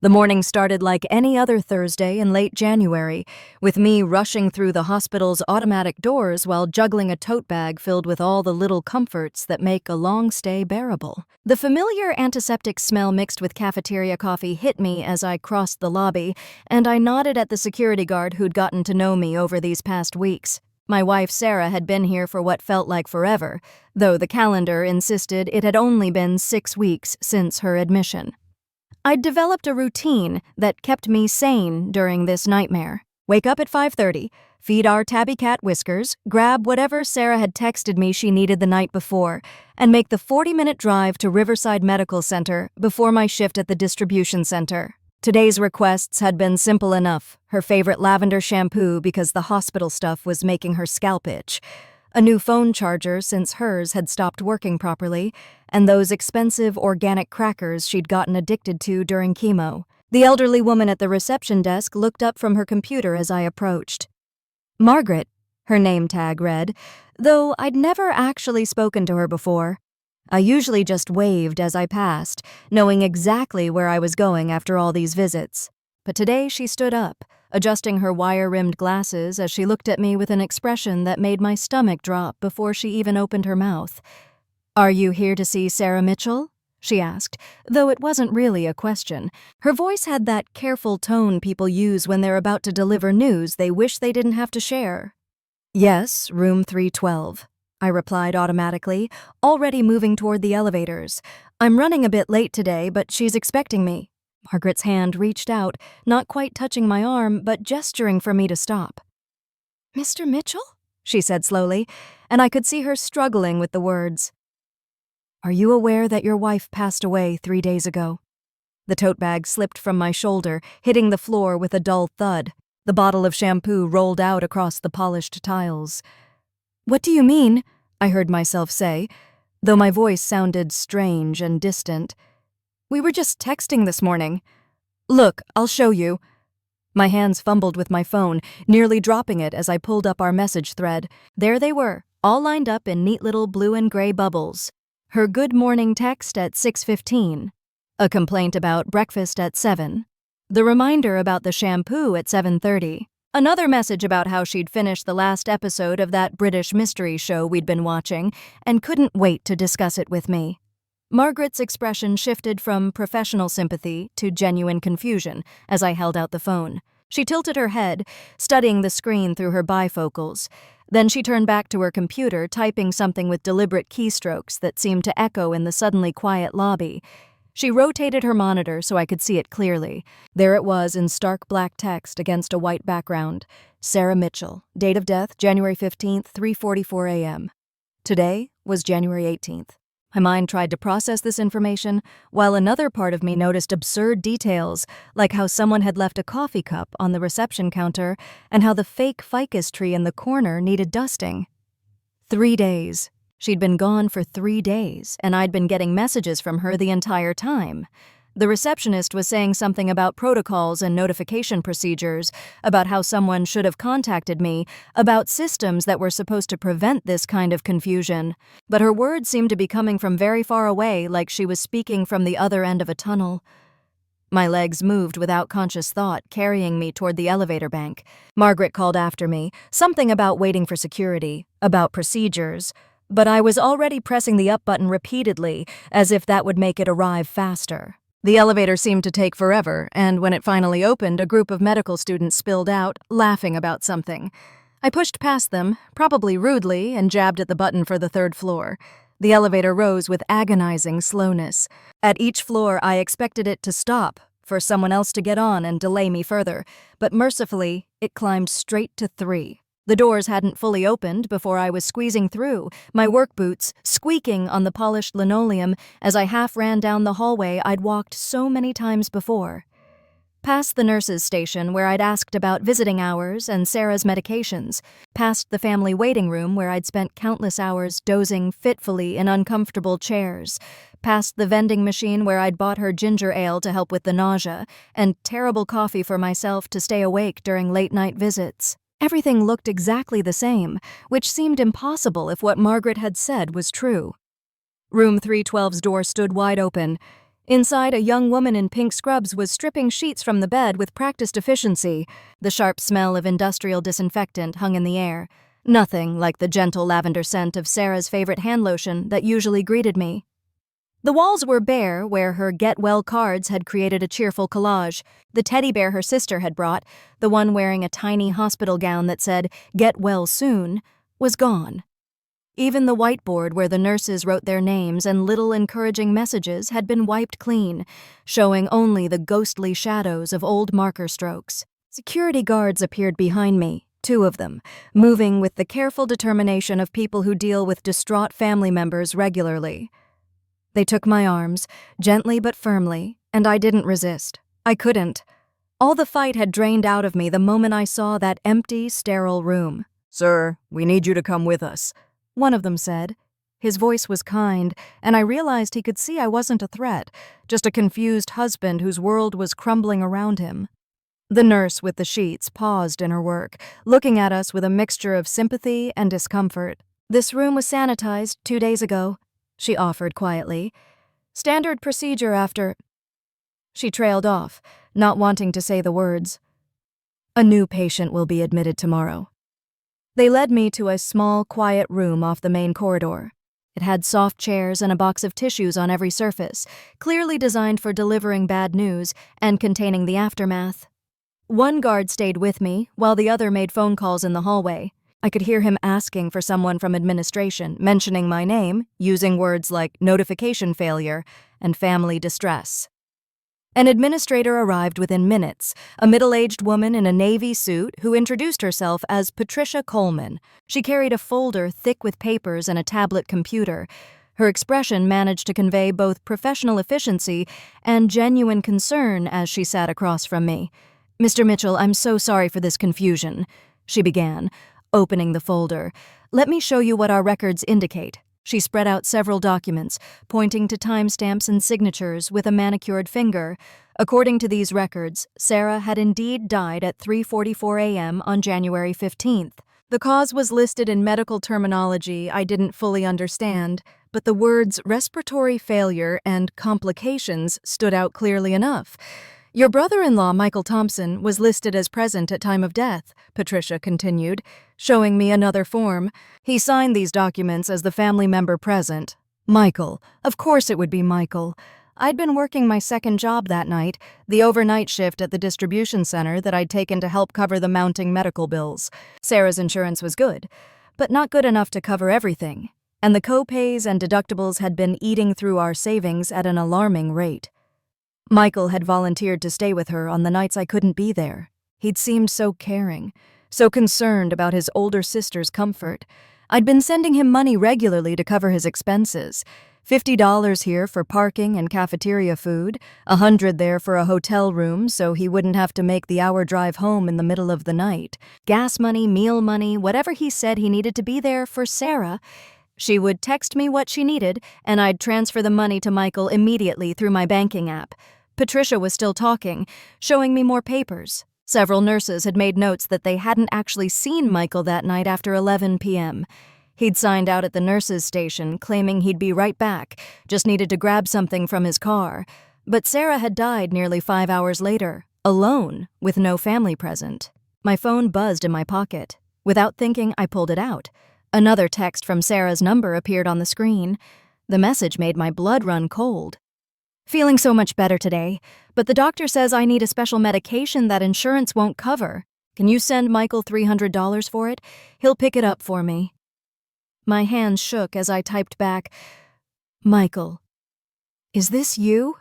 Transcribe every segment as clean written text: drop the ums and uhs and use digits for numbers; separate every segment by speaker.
Speaker 1: The morning started like any other Thursday in late January, with me rushing through the hospital's automatic doors while juggling a tote bag filled with all the little comforts that make a long stay bearable. The familiar antiseptic smell mixed with cafeteria coffee hit me as I crossed the lobby, and I nodded at the security guard who'd gotten to know me over these past weeks. My wife Sarah had been here for what felt like forever, though the calendar insisted it had only been 6 weeks since her admission. I'd developed a routine that kept me sane during this nightmare. Wake up at 5:30, feed our tabby cat Whiskers, grab whatever Sarah had texted me she needed the night before, and make the 40-minute drive to Riverside Medical Center before my shift at the distribution center. Today's requests had been simple enough: her favorite lavender shampoo because the hospital stuff was making her scalp itch, a new phone charger since hers had stopped working properly, and those expensive organic crackers she'd gotten addicted to during chemo. The elderly woman at the reception desk looked up from her computer as I approached. Margaret, her name tag read, though I'd never actually spoken to her before. I usually just waved as I passed, knowing exactly where I was going after all these visits. But today she stood up, adjusting her wire-rimmed glasses as she looked at me with an expression that made my stomach drop before she even opened her mouth. "Are you here to see Sarah Mitchell?" she asked, though it wasn't really a question. Her voice had that careful tone people use when they're about to deliver news they wish they didn't have to share. "Yes, room 312. I replied automatically, already moving toward the elevators. "I'm running a bit late today, but she's expecting me." Margaret's hand reached out, not quite touching my arm, but gesturing for me to stop. "Mr. Mitchell?" she said slowly, and I could see her struggling with the words. "Are you aware that your wife passed away 3 days ago?" The tote bag slipped from my shoulder, hitting the floor with a dull thud. The bottle of shampoo rolled out across the polished tiles. "What do you mean?" I heard myself say, though my voice sounded strange and distant. "We were just texting this morning. Look, I'll show you." My hands fumbled with my phone, nearly dropping it as I pulled up our message thread. There they were, all lined up in neat little blue and gray bubbles. Her good morning text at 6:15. A complaint about breakfast at 7. The reminder about the shampoo at 7:30. Another message about how she'd finished the last episode of that British mystery show we'd been watching and couldn't wait to discuss it with me. Margaret's expression shifted from professional sympathy to genuine confusion as I held out the phone. She tilted her head, studying the screen through her bifocals. Then she turned back to her computer, typing something with deliberate keystrokes that seemed to echo in the suddenly quiet lobby. She rotated her monitor so I could see it clearly. There it was in stark black text against a white background. Sarah Mitchell, date of death January 15th, 3:44 a.m. Today was January 18th. My mind tried to process this information, while another part of me noticed absurd details, like how someone had left a coffee cup on the reception counter and how the fake ficus tree in the corner needed dusting. 3 days. She'd been gone for 3 days, and I'd been getting messages from her the entire time. The receptionist was saying something about protocols and notification procedures, about how someone should have contacted me, about systems that were supposed to prevent this kind of confusion. But her words seemed to be coming from very far away, like she was speaking from the other end of a tunnel. My legs moved without conscious thought, carrying me toward the elevator bank. Margaret called after me, something about waiting for security, about procedures. But I was already pressing the up button repeatedly, as if that would make it arrive faster. The elevator seemed to take forever, and when it finally opened, a group of medical students spilled out, laughing about something. I pushed past them, probably rudely, and jabbed at the button for the 3rd floor. The elevator rose with agonizing slowness. At each floor, I expected it to stop, for someone else to get on and delay me further, but mercifully, it climbed straight to 3. The doors hadn't fully opened before I was squeezing through, my work boots squeaking on the polished linoleum as I half ran down the hallway I'd walked so many times before. Past the nurse's station where I'd asked about visiting hours and Sarah's medications, past the family waiting room where I'd spent countless hours dozing fitfully in uncomfortable chairs, past the vending machine where I'd bought her ginger ale to help with the nausea, and terrible coffee for myself to stay awake during late-night visits. Everything looked exactly the same, which seemed impossible if what Margaret had said was true. Room 312's door stood wide open. Inside, a young woman in pink scrubs was stripping sheets from the bed with practiced efficiency. The sharp smell of industrial disinfectant hung in the air. Nothing like the gentle lavender scent of Sarah's favorite hand lotion that usually greeted me. The walls were bare, where her get-well cards had created a cheerful collage. The teddy bear her sister had brought, the one wearing a tiny hospital gown that said, "Get well soon," was gone. Even the whiteboard where the nurses wrote their names and little encouraging messages had been wiped clean, showing only the ghostly shadows of old marker strokes. Security guards appeared behind me, 2 of them, moving with the careful determination of people who deal with distraught family members regularly. They took my arms, gently but firmly, and I didn't resist. I couldn't. All the fight had drained out of me the moment I saw that empty, sterile room. "Sir, we need you to come with us," one of them said. His voice was kind, and I realized he could see I wasn't a threat, just a confused husband whose world was crumbling around him. The nurse with the sheets paused in her work, looking at us with a mixture of sympathy and discomfort. "This room was sanitized 2 days ago," she offered quietly. "Standard procedure after—" She trailed off, not wanting to say the words. "A new patient will be admitted tomorrow." They led me to a small, quiet room off the main corridor. It had soft chairs and a box of tissues on every surface, clearly designed for delivering bad news and containing the aftermath. One guard stayed with me, while the other made phone calls in the hallway. I could hear him asking for someone from administration, mentioning my name, using words like notification failure and family distress. An administrator arrived within minutes, a middle-aged woman in a navy suit who introduced herself as Patricia Coleman. She carried a folder thick with papers and a tablet computer. Her expression managed to convey both professional efficiency and genuine concern as she sat across from me. "Mr. Mitchell, I'm so sorry for this confusion," she began, opening the folder. "Let me show you what our records indicate." She spread out several documents, pointing to timestamps and signatures with a manicured finger. According to these records, Sarah had indeed died at 3:44 a.m. on January 15th. The cause was listed in medical terminology I didn't fully understand, but the words respiratory failure and complications stood out clearly enough. "Your brother-in-law, Michael Thompson, was listed as present at time of death," Patricia continued, showing me another form. "He signed these documents as the family member present." Michael. Of course it would be Michael. I'd been working my second job that night, the overnight shift at the distribution center that I'd taken to help cover the mounting medical bills. Sarah's insurance was good, but not good enough to cover everything, and the co-pays and deductibles had been eating through our savings at an alarming rate. Michael had volunteered to stay with her on the nights I couldn't be there. He'd seemed so caring, so concerned about his older sister's comfort. I'd been sending him money regularly to cover his expenses. $50 here for parking and cafeteria food, $100 there for a hotel room so he wouldn't have to make the hour drive home in the middle of the night. Gas money, meal money, whatever he said he needed to be there for Sarah. She would text me what she needed, and I'd transfer the money to Michael immediately through my banking app. Patricia was still talking, showing me more papers. Several nurses had made notes that they hadn't actually seen Michael that night after 11 p.m. He'd signed out at the nurses' station, claiming he'd be right back, just needed to grab something from his car. But Sarah had died nearly 5 hours later, alone, with no family present. My phone buzzed in my pocket. Without thinking, I pulled it out. Another text from Sarah's number appeared on the screen. The message made my blood run cold. "Feeling so much better today, but the doctor says I need a special medication that insurance won't cover. Can you send Michael $300 for it? He'll pick it up for me." My hands shook as I typed back, "Michael, is this you?"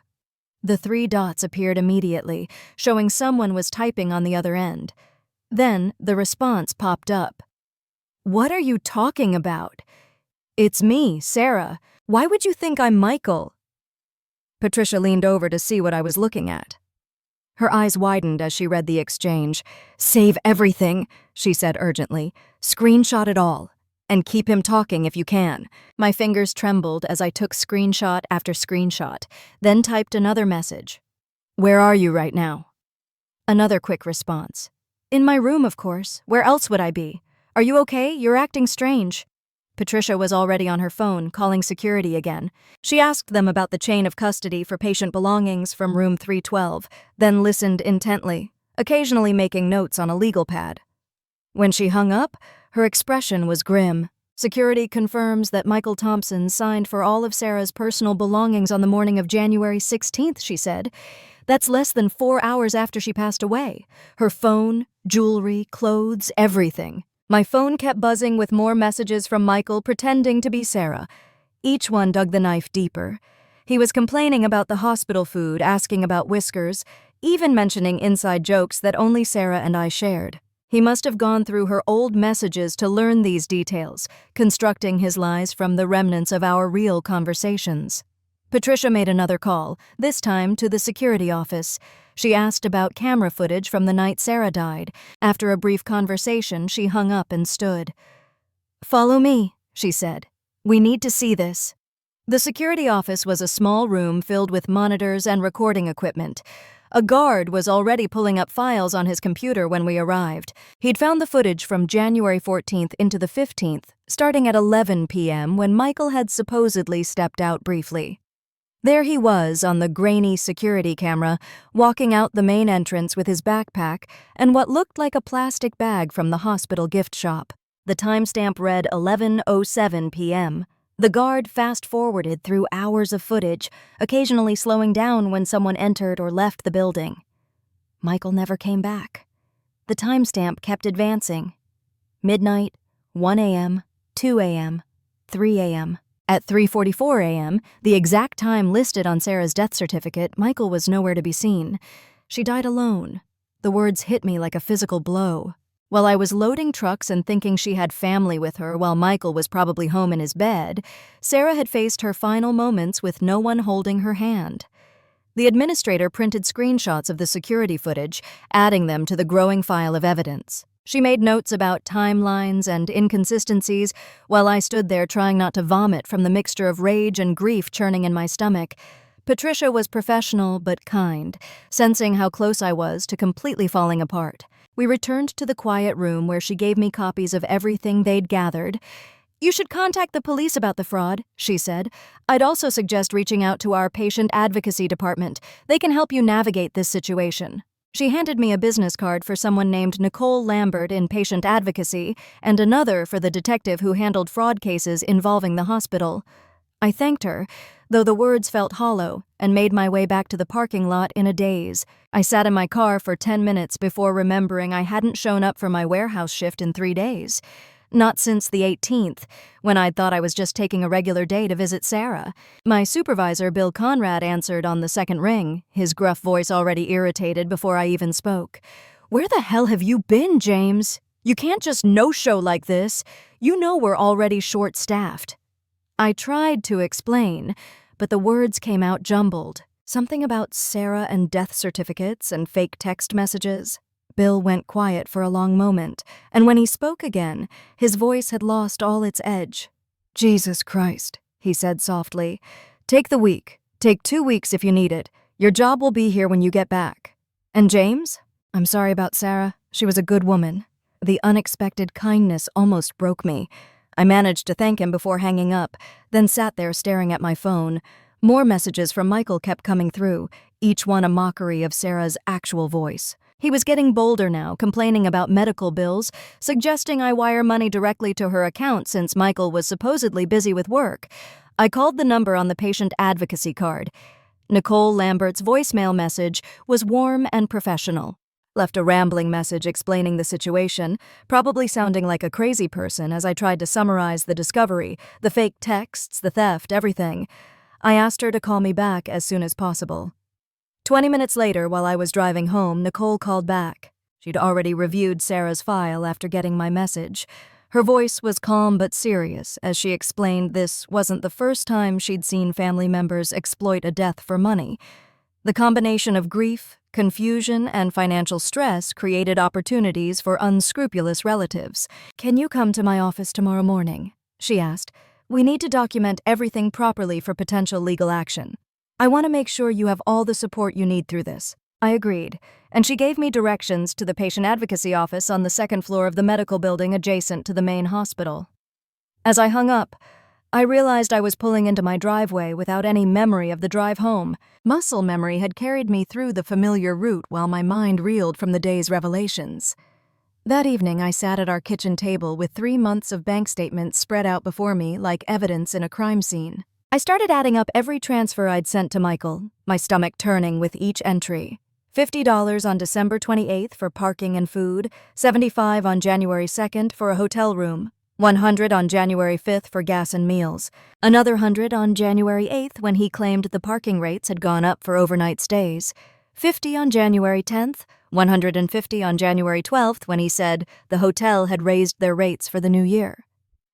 Speaker 1: The 3 dots appeared immediately, showing someone was typing on the other end. Then the response popped up. "What are you talking about? It's me, Sarah. Why would you think I'm Michael?" Patricia leaned over to see what I was looking at. Her eyes widened as she read the exchange. "Save everything," she said urgently. "Screenshot it all. And keep him talking if you can." My fingers trembled as I took screenshot after screenshot, then typed another message. "Where are you right now?" Another quick response. "In my room, of course. Where else would I be? Are you okay? You're acting strange." Patricia was already on her phone, calling security again. She asked them about the chain of custody for patient belongings from room 312, then listened intently, occasionally making notes on a legal pad. When she hung up, her expression was grim. Security confirms that Michael Thompson signed for all of Sarah's personal belongings on the morning of January 16th, she said. That's less than 4 hours after she passed away. Her phone, jewelry, clothes, everything. My phone kept buzzing with more messages from Michael pretending to be Sarah. Each one dug the knife deeper. He was complaining about the hospital food, asking about Whiskers, even mentioning inside jokes that only Sarah and I shared. He must have gone through her old messages to learn these details, constructing his lies from the remnants of our real conversations. Patricia made another call, this time to the security office. She asked about camera footage from the night Sarah died. After a brief conversation, she hung up and stood. "Follow me," she said. "We need to see this." The security office was a small room filled with monitors and recording equipment. A guard was already pulling up files on his computer when we arrived. He'd found the footage from January 14th into the 15th, starting at 11 p.m. when Michael had supposedly stepped out briefly. There he was on the grainy security camera, walking out the main entrance with his backpack and what looked like a plastic bag from the hospital gift shop. The timestamp read 11:07 p.m. The guard fast-forwarded through hours of footage, occasionally slowing down when someone entered or left the building. Michael never came back. The timestamp kept advancing. Midnight, 1 a.m., 2 a.m., 3 a.m. At 3:44 a.m., the exact time listed on Sarah's death certificate, Michael was nowhere to be seen. She died alone. The words hit me like a physical blow. While I was loading trucks and thinking she had family with her while Michael was probably home in his bed, Sarah had faced her final moments with no one holding her hand. The administrator printed screenshots of the security footage, adding them to the growing file of evidence. She made notes about timelines and inconsistencies while I stood there trying not to vomit from the mixture of rage and grief churning in my stomach. Patricia was professional but kind, sensing how close I was to completely falling apart. We returned to the quiet room where she gave me copies of everything they'd gathered. "You should contact the police about the fraud," she said. "I'd also suggest reaching out to our patient advocacy department. They can help you navigate this situation." She handed me a business card for someone named Nicole Lambert in patient advocacy and another for the detective who handled fraud cases involving the hospital. I thanked her, though the words felt hollow, and made my way back to the parking lot in a daze. I sat in my car for 10 minutes before remembering I hadn't shown up for my warehouse shift in 3 days. Not since the 18th, when I'd thought I was just taking a regular day to visit Sarah. My supervisor, Bill Conrad, answered on the second ring, his gruff voice already irritated before I even spoke. "Where the hell have you been, James? You can't just no-show like this. You know we're already short-staffed." I tried to explain, but the words came out jumbled. Something about Sarah and death certificates and fake text messages. Bill went quiet for a long moment, and when he spoke again, his voice had lost all its edge. "Jesus Christ," he said softly. "Take the week. Take 2 weeks if you need it. Your job will be here when you get back. And James? I'm sorry about Sarah. She was a good woman." The unexpected kindness almost broke me. I managed to thank him before hanging up, then sat there staring at my phone. More messages from Michael kept coming through, each one a mockery of Sarah's actual voice. He was getting bolder now, complaining about medical bills, suggesting I wire money directly to her account since Michael was supposedly busy with work. I called the number on the patient advocacy card. Nicole Lambert's voicemail message was warm and professional. Left a rambling message explaining the situation, probably sounding like a crazy person as I tried to summarize the discovery, the fake texts, the theft, everything. I asked her to call me back as soon as possible. 20 minutes later, while I was driving home, Nicole called back. She'd already reviewed Sarah's file after getting my message. Her voice was calm but serious as she explained this wasn't the first time she'd seen family members exploit a death for money. The combination of grief, confusion, and financial stress created opportunities for unscrupulous relatives. "Can you come to my office tomorrow morning?" she asked. "We need to document everything properly for potential legal action. I want to make sure you have all the support you need through this." I agreed, and she gave me directions to the patient advocacy office on the second floor of the medical building adjacent to the main hospital. As I hung up, I realized I was pulling into my driveway without any memory of the drive home. Muscle memory had carried me through the familiar route while my mind reeled from the day's revelations. That evening, I sat at our kitchen table with 3 months of bank statements spread out before me like evidence in a crime scene. I started adding up every transfer I'd sent to Michael, my stomach turning with each entry. $50 on December 28th for parking and food, $75 on January 2nd for a hotel room, $100 on January 5th for gas and meals, another $100 on January 8th when he claimed the parking rates had gone up for overnight stays, $50 on January 10th, $150 on January 12th when he said the hotel had raised their rates for the new year,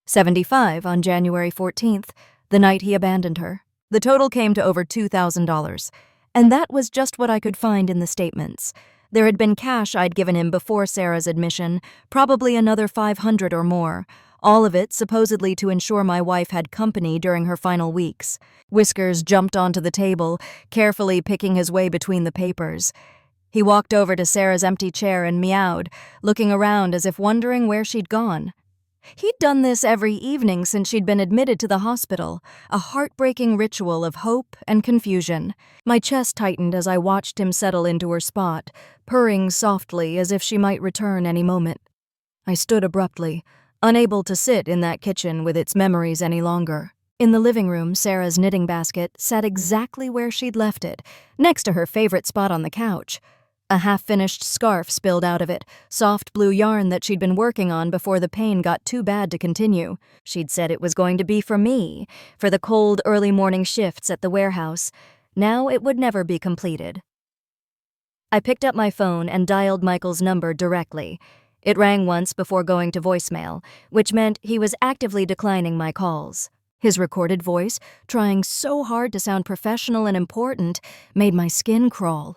Speaker 1: $75 on January 14th, the night he abandoned her. The total came to over $2,000, and that was just what I could find in the statements. There had been cash I'd given him before Sarah's admission, probably another $500 or more, all of it supposedly to ensure my wife had company during her final weeks. Whiskers jumped onto the table, carefully picking his way between the papers. He walked over to Sarah's empty chair and meowed, looking around as if wondering where she'd gone. He'd done this every evening since she'd been admitted to the hospital, a heartbreaking ritual of hope and confusion. My chest tightened as I watched him settle into her spot, purring softly as if she might return any moment. I stood abruptly, unable to sit in that kitchen with its memories any longer. In the living room, Sarah's knitting basket sat exactly where she'd left it, next to her favorite spot on the couch. A half-finished scarf spilled out of it, soft blue yarn that she'd been working on before the pain got too bad to continue. She'd said it was going to be for me, for the cold early morning shifts at the warehouse. Now it would never be completed. I picked up my phone and dialed Michael's number directly. It rang once before going to voicemail, which meant he was actively declining my calls. His recorded voice, trying so hard to sound professional and important, made my skin crawl.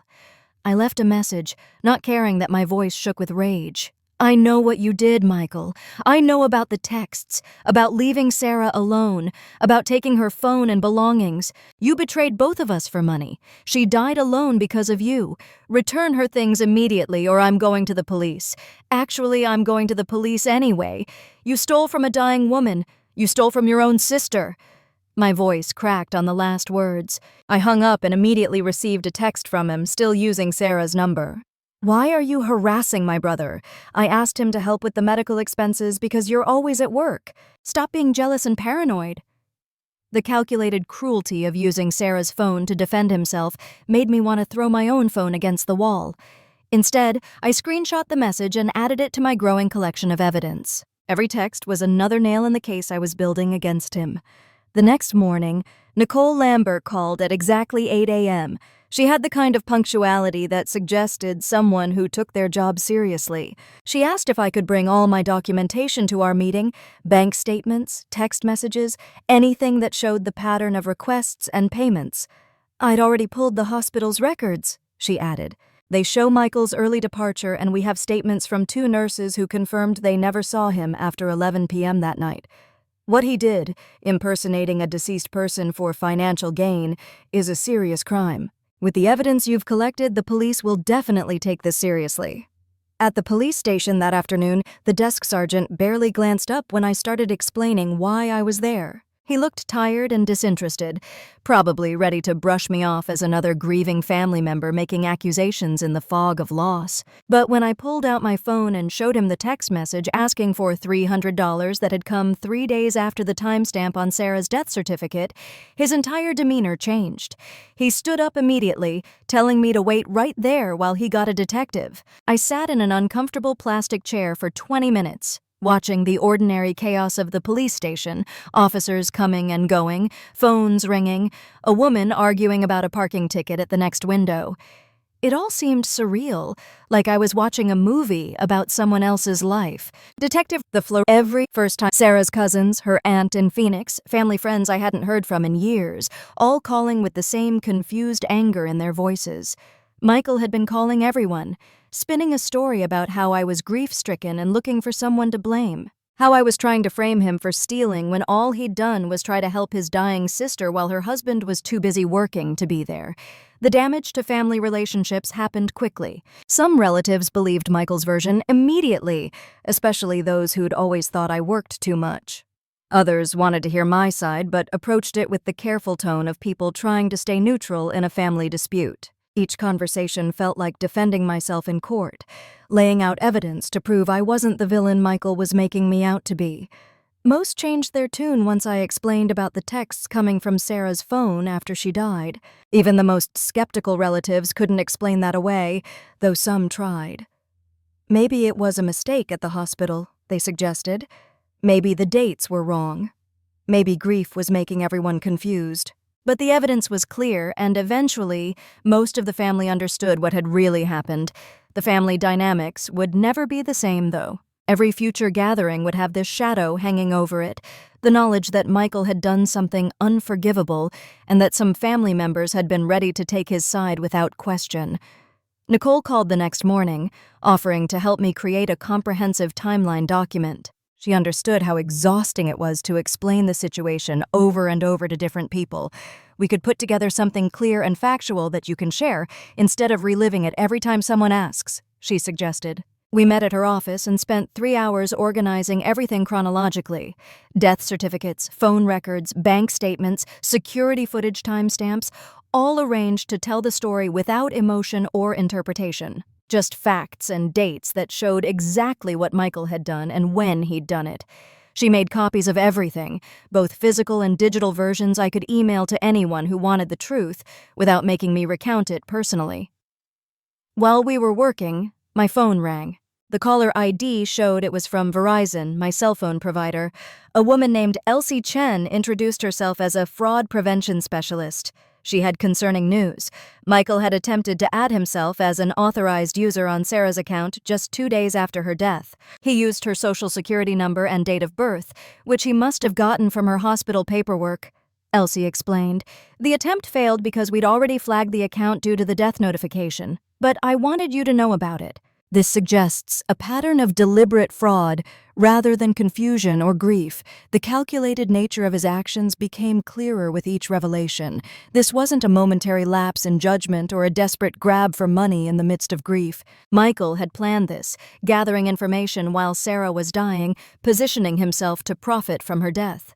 Speaker 1: I left a message, not caring that my voice shook with rage. I know what you did, Michael. I know about the texts, about leaving Sarah alone, about taking her phone and belongings. You betrayed both of us for money. She died alone because of you. Return her things immediately or I'm going to the police. Actually, I'm going to the police anyway. You stole from a dying woman. You stole from your own sister. My voice cracked on the last words. I hung up and immediately received a text from him, still using Sarah's number. Why are you harassing my brother? I asked him to help with the medical expenses because you're always at work. Stop being jealous and paranoid. The calculated cruelty of using Sarah's phone to defend himself made me want to throw my own phone against the wall. Instead, I screenshot the message and added it to my growing collection of evidence. Every text was another nail in the case I was building against him. The next morning, Nicole Lambert called at exactly 8 a.m. She had the kind of punctuality that suggested someone who took their job seriously. She asked if I could bring all my documentation to our meeting, bank statements, text messages, anything that showed the pattern of requests and payments. I'd already pulled the hospital's records, she added. They show Michael's early departure and we have statements from 2 nurses who confirmed they never saw him after 11 p.m. that night. What he did, impersonating a deceased person for financial gain, is a serious crime. With the evidence you've collected, the police will definitely take this seriously. At the police station that afternoon, the desk sergeant barely glanced up when I started explaining why I was there. He looked tired and disinterested, probably ready to brush me off as another grieving family member making accusations in the fog of loss. But when I pulled out my phone and showed him the text message asking for $300 that had come 3 days after the timestamp on Sarah's death certificate, his entire demeanor changed. He stood up immediately, telling me to wait right there while he got a detective. I sat in an uncomfortable plastic chair for 20 minutes. Watching the ordinary chaos of the police station, officers coming and going, phones ringing, a woman arguing about a parking ticket at the next window. It all seemed surreal, like I was watching a movie about someone else's life. Detective the floor every first time. Sarah's cousins, her aunt in Phoenix, family friends I hadn't heard from in years, all calling with the same confused anger in their voices. Michael had been calling everyone, spinning a story about how I was grief-stricken and looking for someone to blame. How I was trying to frame him for stealing when all he'd done was try to help his dying sister while her husband was too busy working to be there. The damage to family relationships happened quickly. Some relatives believed Michael's version immediately, especially those who'd always thought I worked too much. Others wanted to hear my side but approached it with the careful tone of people trying to stay neutral in a family dispute. Each conversation felt like defending myself in court, laying out evidence to prove I wasn't the villain Michael was making me out to be. Most changed their tune once I explained about the texts coming from Sarah's phone after she died. Even the most skeptical relatives couldn't explain that away, though some tried. Maybe it was a mistake at the hospital, they suggested. Maybe the dates were wrong. Maybe grief was making everyone confused. But the evidence was clear, and eventually, most of the family understood what had really happened. The family dynamics would never be the same, though. Every future gathering would have this shadow hanging over it, the knowledge that Michael had done something unforgivable and that some family members had been ready to take his side without question. Nicole called the next morning, offering to help me create a comprehensive timeline document. She understood how exhausting it was to explain the situation over and over to different people. We could put together something clear and factual that you can share instead of reliving it every time someone asks, she suggested. We met at her office and spent 3 hours organizing everything chronologically. Death certificates, phone records, bank statements, security footage timestamps, all arranged to tell the story without emotion or interpretation. Just facts and dates that showed exactly what Michael had done and when he'd done it. She made copies of everything, both physical and digital versions I could email to anyone who wanted the truth, without making me recount it personally. While we were working, my phone rang. The caller ID showed it was from Verizon, my cell phone provider. A woman named Elsie Chen introduced herself as a fraud prevention specialist. She had concerning news. Michael had attempted to add himself as an authorized user on Sarah's account just 2 days after her death. He used her social security number and date of birth, which he must have gotten from her hospital paperwork. Elsie explained. The attempt failed because we'd already flagged the account due to the death notification. But I wanted you to know about it. This suggests a pattern of deliberate fraud rather than confusion or grief. The calculated nature of his actions became clearer with each revelation. This wasn't a momentary lapse in judgment or a desperate grab for money in the midst of grief. Michael had planned this, gathering information while Sarah was dying, positioning himself to profit from her death.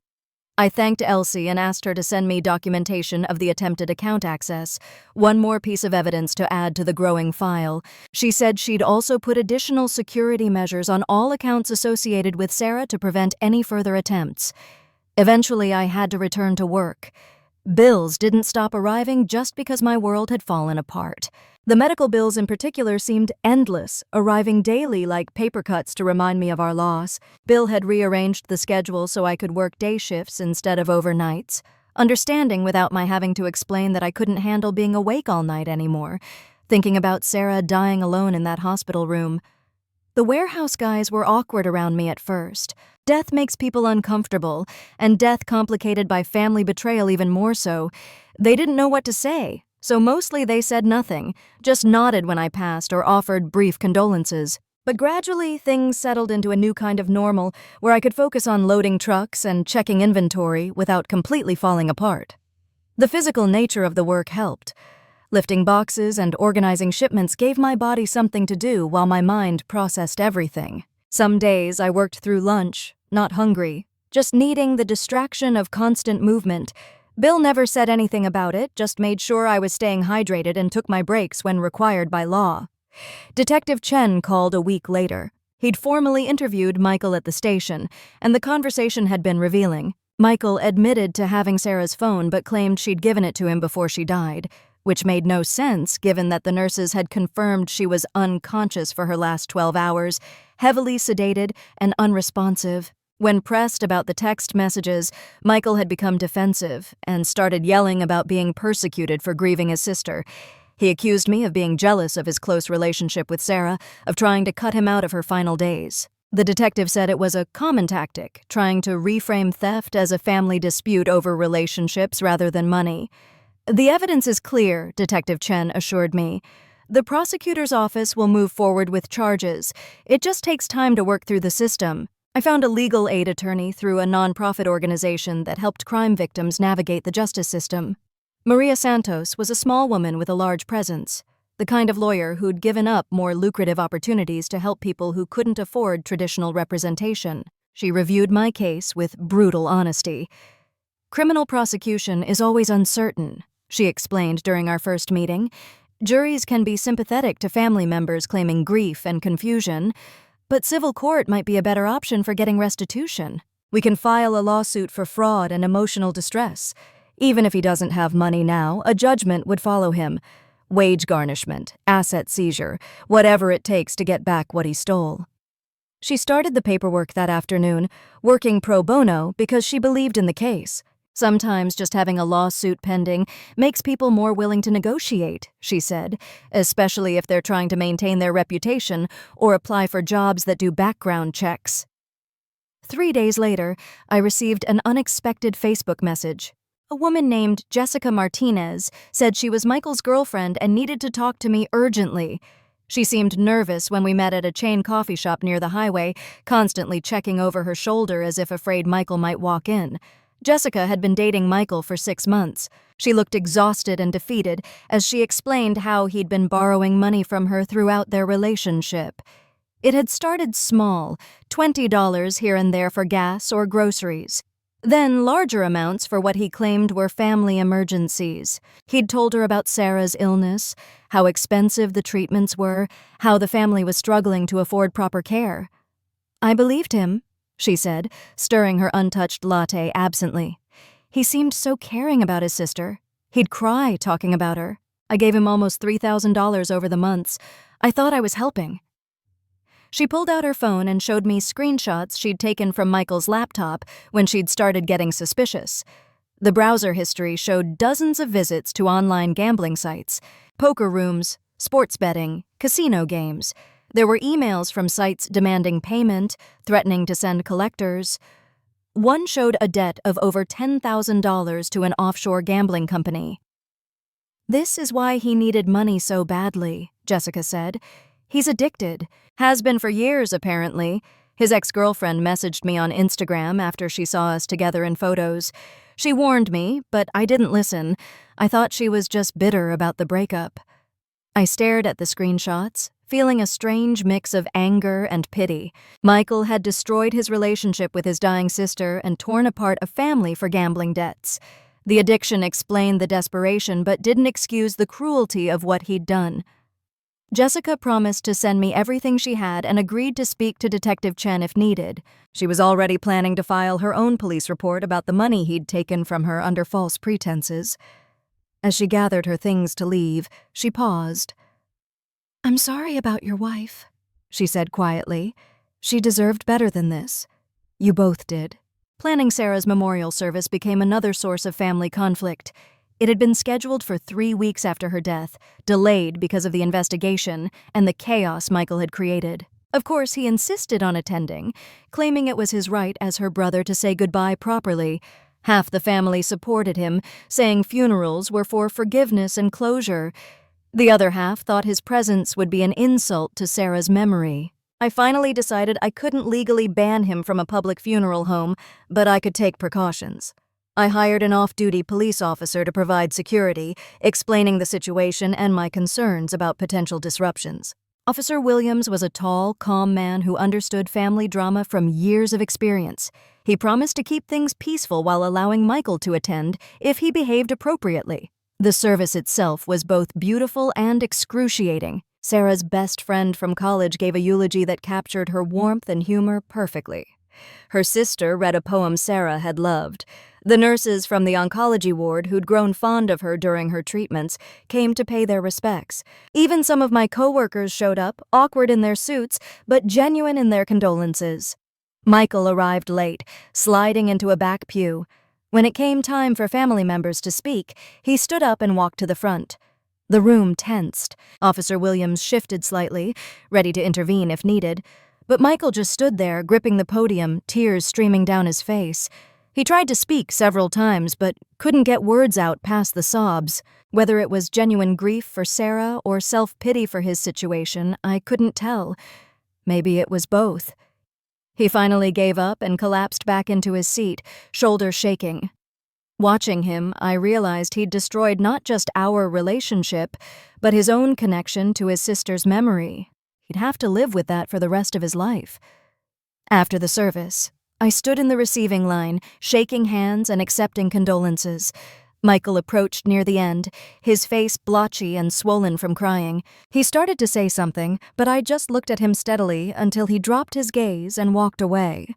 Speaker 1: I thanked Elsie and asked her to send me documentation of the attempted account access, one more piece of evidence to add to the growing file. She said she'd also put additional security measures on all accounts associated with Sarah to prevent any further attempts. Eventually, I had to return to work. Bills didn't stop arriving just because my world had fallen apart. The medical bills in particular seemed endless, arriving daily like paper cuts to remind me of our loss. Bill had rearranged the schedule so I could work day shifts instead of overnights, understanding without my having to explain that I couldn't handle being awake all night anymore, thinking about Sarah dying alone in that hospital room. The warehouse guys were awkward around me at first. Death makes people uncomfortable, and death complicated by family betrayal even more so. They didn't know what to say, so mostly they said nothing, just nodded when I passed or offered brief condolences. But gradually, things settled into a new kind of normal where I could focus on loading trucks and checking inventory without completely falling apart. The physical nature of the work helped. Lifting boxes and organizing shipments gave my body something to do while my mind processed everything. Some days I worked through lunch, not hungry, just needing the distraction of constant movement. Bill never said anything about it, just made sure I was staying hydrated and took my breaks when required by law. Detective Chen called a week later. He'd formally interviewed Michael at the station, and the conversation had been revealing. Michael admitted to having Sarah's phone but claimed she'd given it to him before she died, which made no sense given that the nurses had confirmed she was unconscious for her last 12 hours, heavily sedated and unresponsive. When pressed about the text messages, Michael had become defensive and started yelling about being persecuted for grieving his sister. He accused me of being jealous of his close relationship with Sarah, of trying to cut him out of her final days. The detective said it was a common tactic, trying to reframe theft as a family dispute over relationships rather than money. The evidence is clear, Detective Chen assured me. The prosecutor's office will move forward with charges. It just takes time to work through the system. I found a legal aid attorney through a nonprofit organization that helped crime victims navigate the justice system. Maria Santos was a small woman with a large presence, the kind of lawyer who'd given up more lucrative opportunities to help people who couldn't afford traditional representation. She reviewed my case with brutal honesty. "Criminal prosecution is always uncertain," she explained during our first meeting. "Juries can be sympathetic to family members claiming grief and confusion, but civil court might be a better option for getting restitution. We can file a lawsuit for fraud and emotional distress. Even if he doesn't have money now, a judgment would follow him. Wage garnishment, asset seizure, whatever it takes to get back what he stole." She started the paperwork that afternoon, working pro bono because she believed in the case. "Sometimes just having a lawsuit pending makes people more willing to negotiate," she said, "especially if they're trying to maintain their reputation or apply for jobs that do background checks." 3 days later, I received an unexpected Facebook message. A woman named Jessica Martinez said she was Michael's girlfriend and needed to talk to me urgently. She seemed nervous when we met at a chain coffee shop near the highway, constantly checking over her shoulder as if afraid Michael might walk in. Jessica had been dating Michael for 6 months. She looked exhausted and defeated as she explained how he'd been borrowing money from her throughout their relationship. It had started small, $20 here and there for gas or groceries. Then larger amounts for what he claimed were family emergencies. He'd told her about Sarah's illness, how expensive the treatments were, how the family was struggling to afford proper care. "I believed him," she said, stirring her untouched latte absently. "He seemed so caring about his sister. He'd cry talking about her. I gave him almost $3,000 over the months. I thought I was helping." She pulled out her phone and showed me screenshots she'd taken from Michael's laptop when she'd started getting suspicious. The browser history showed dozens of visits to online gambling sites, poker rooms, sports betting, casino games. There were emails from sites demanding payment, threatening to send collectors. One showed a debt of over $10,000 to an offshore gambling company. "This is why he needed money so badly," Jessica said. "He's addicted. Has been for years, apparently." His ex-girlfriend messaged me on Instagram after she saw us together in photos. She warned me, but I didn't listen. I thought she was just bitter about the breakup. I stared at the screenshots, feeling a strange mix of anger and pity. Michael had destroyed his relationship with his dying sister and torn apart a family for gambling debts. The addiction explained the desperation but didn't excuse the cruelty of what he'd done. Jessica promised to send me everything she had and agreed to speak to Detective Chen if needed. She was already planning to file her own police report about the money he'd taken from her under false pretenses. As she gathered her things to leave, she paused. "I'm sorry about your wife," she said quietly. "She deserved better than this. You both did." Planning Sarah's memorial service became another source of family conflict. It had been scheduled for 3 weeks after her death, delayed because of the investigation and the chaos Michael had created. Of course, he insisted on attending, claiming it was his right as her brother to say goodbye properly. Half the family supported him, saying funerals were for forgiveness and closure. The other half thought his presence would be an insult to Sarah's memory. I finally decided I couldn't legally ban him from a public funeral home, but I could take precautions. I hired an off-duty police officer to provide security, explaining the situation and my concerns about potential disruptions. Officer Williams was a tall, calm man who understood family drama from years of experience. He promised to keep things peaceful while allowing Michael to attend if he behaved appropriately. The service itself was both beautiful and excruciating. Sarah's best friend from college gave a eulogy that captured her warmth and humor perfectly. Her sister read a poem Sarah had loved. The nurses from the oncology ward who'd grown fond of her during her treatments came to pay their respects. Even some of my coworkers showed up, awkward in their suits, but genuine in their condolences. Michael arrived late, sliding into a back pew. When it came time for family members to speak, he stood up and walked to the front. The room tensed. Officer Williams shifted slightly, ready to intervene if needed. But Michael just stood there, gripping the podium, tears streaming down his face. He tried to speak several times, but couldn't get words out past the sobs. Whether it was genuine grief for Sarah or self-pity for his situation, I couldn't tell. Maybe it was both. He finally gave up and collapsed back into his seat, shoulders shaking. Watching him, I realized he'd destroyed not just our relationship, but his own connection to his sister's memory. He'd have to live with that for the rest of his life. After the service, I stood in the receiving line, shaking hands and accepting condolences. Michael approached near the end, his face blotchy and swollen from crying. He started to say something, but I just looked at him steadily until he dropped his gaze and walked away.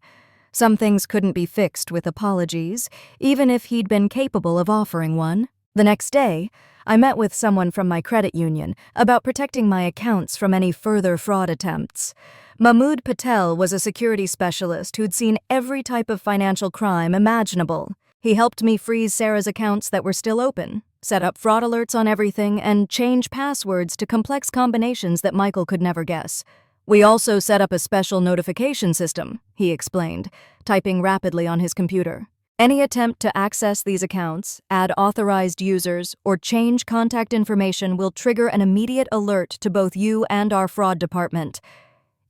Speaker 1: Some things couldn't be fixed with apologies, even if he'd been capable of offering one. The next day, I met with someone from my credit union about protecting my accounts from any further fraud attempts. Mahmood Patel was a security specialist who'd seen every type of financial crime imaginable. He helped me freeze Sarah's accounts that were still open, set up fraud alerts on everything, and change passwords to complex combinations that Michael could never guess. We also set up a special notification system, he explained, typing rapidly on his computer. Any attempt to access these accounts, add authorized users, or change contact information will trigger an immediate alert to both you and our fraud department.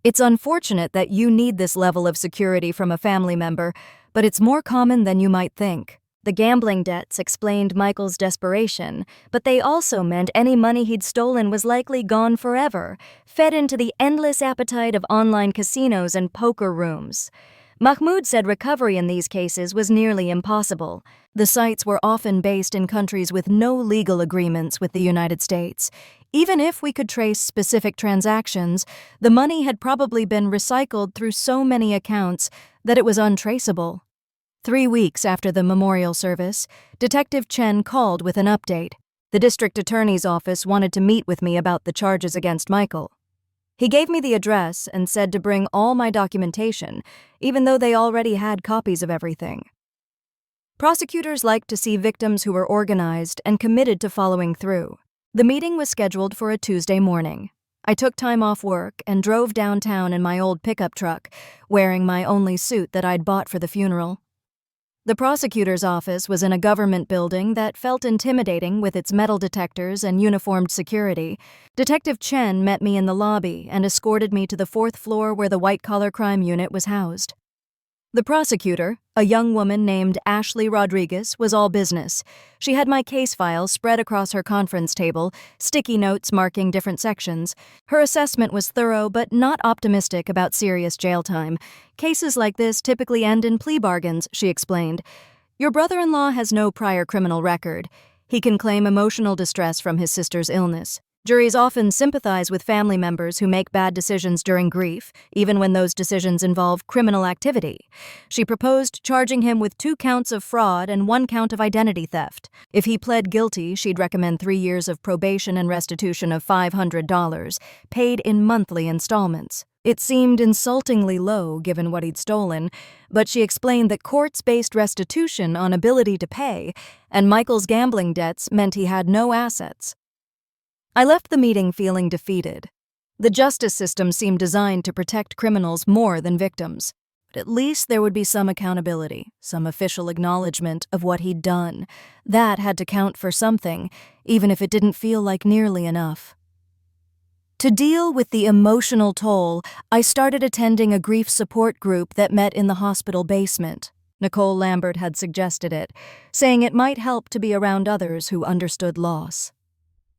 Speaker 1: It's unfortunate that you need this level of security from a family member, but it's more common than you might think. The gambling debts explained Michael's desperation, but they also meant any money he'd stolen was likely gone forever, fed into the endless appetite of online casinos and poker rooms. Mahmoud said recovery in these cases was nearly impossible. The sites were often based in countries with no legal agreements with the United States. Even if we could trace specific transactions, the money had probably been recycled through so many accounts that it was untraceable. 3 weeks after the memorial service, Detective Chen called with an update. The district attorney's office wanted to meet with me about the charges against Michael. He gave me the address and said to bring all my documentation, even though they already had copies of everything. Prosecutors like to see victims who are organized and committed to following through. The meeting was scheduled for a Tuesday morning. I took time off work and drove downtown in my old pickup truck, wearing my only suit that I'd bought for the funeral. The prosecutor's office was in a government building that felt intimidating with its metal detectors and uniformed security. Detective Chen met me in the lobby and escorted me to the 4th floor where the white-collar crime unit was housed. The prosecutor, a young woman named Ashley Rodriguez, was all business. She had my case file spread across her conference table, sticky notes marking different sections. Her assessment was thorough but not optimistic about serious jail time. Cases like this typically end in plea bargains, she explained. Your brother-in-law has no prior criminal record. He can claim emotional distress from his sister's illness. Juries often sympathize with family members who make bad decisions during grief, even when those decisions involve criminal activity. She proposed charging him with 2 counts of fraud and 1 count of identity theft. If he pled guilty, she'd recommend 3 years of probation and restitution of $500, paid in monthly installments. It seemed insultingly low given what he'd stolen, but she explained that courts based restitution on ability to pay, and Michael's gambling debts meant he had no assets. I left the meeting feeling defeated. The justice system seemed designed to protect criminals more than victims. But at least there would be some accountability, some official acknowledgement of what he'd done. That had to count for something, even if it didn't feel like nearly enough. To deal with the emotional toll, I started attending a grief support group that met in the hospital basement. Nicole Lambert had suggested it, saying it might help to be around others who understood loss.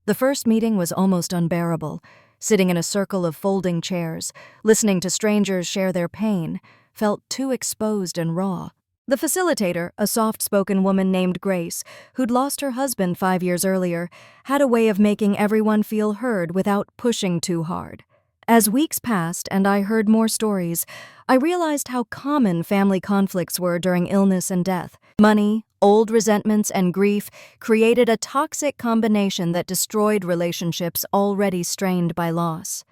Speaker 1: The first meeting was almost unbearable. Sitting in a circle of folding chairs, listening to strangers share their pain, felt too exposed and raw. The facilitator, a soft-spoken woman named Grace, who'd lost her husband 5 years earlier, had a way of making everyone feel heard without pushing too hard. As weeks passed and I heard more stories, I realized how common family conflicts were during illness and death. Money, old resentments, and grief created a toxic combination that destroyed relationships already strained by loss.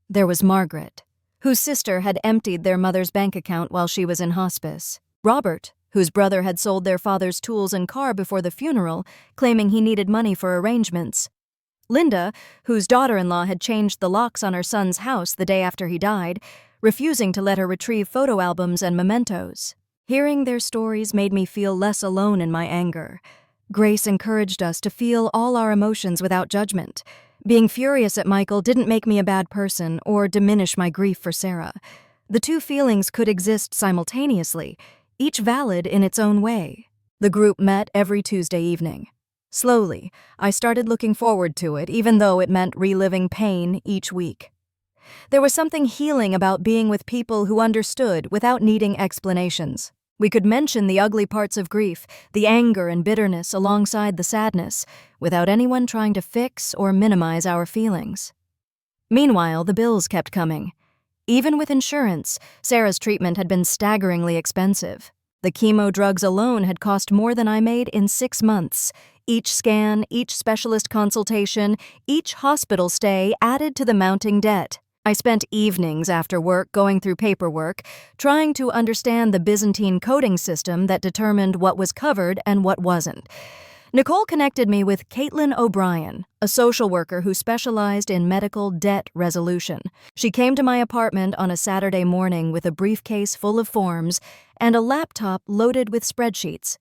Speaker 1: There was Margaret, whose sister had emptied their mother's bank account while she was in hospice. Robert, whose brother had sold their father's tools and car before the funeral, claiming he needed money for arrangements. Linda, whose daughter-in-law had changed the locks on her son's house the day after he died, refusing to let her retrieve photo albums and mementos. Hearing their stories made me feel less alone in my anger. Grace encouraged us to feel all our emotions without judgment. Being furious at Michael didn't make me a bad person or diminish my grief for Sarah. The two feelings could exist simultaneously, each valid in its own way. The group met every Tuesday evening. Slowly, I started looking forward to it, even though it meant reliving pain each week. There was something healing about being with people who understood without needing explanations. We could mention the ugly parts of grief, the anger and bitterness alongside the sadness, without anyone trying to fix or minimize our feelings. Meanwhile, the bills kept coming. Even with insurance, Sarah's treatment had been staggeringly expensive. The chemo drugs alone had cost more than I made in 6 months. Each scan, each specialist consultation, each hospital stay added to the mounting debt. I spent evenings after work going through paperwork, trying to understand the Byzantine coding system that determined what was covered and what wasn't. Nicole connected me with Caitlin O'Brien, a social worker who specialized in medical debt resolution. She came to my apartment on a Saturday morning with a briefcase full of forms and a laptop loaded with spreadsheets.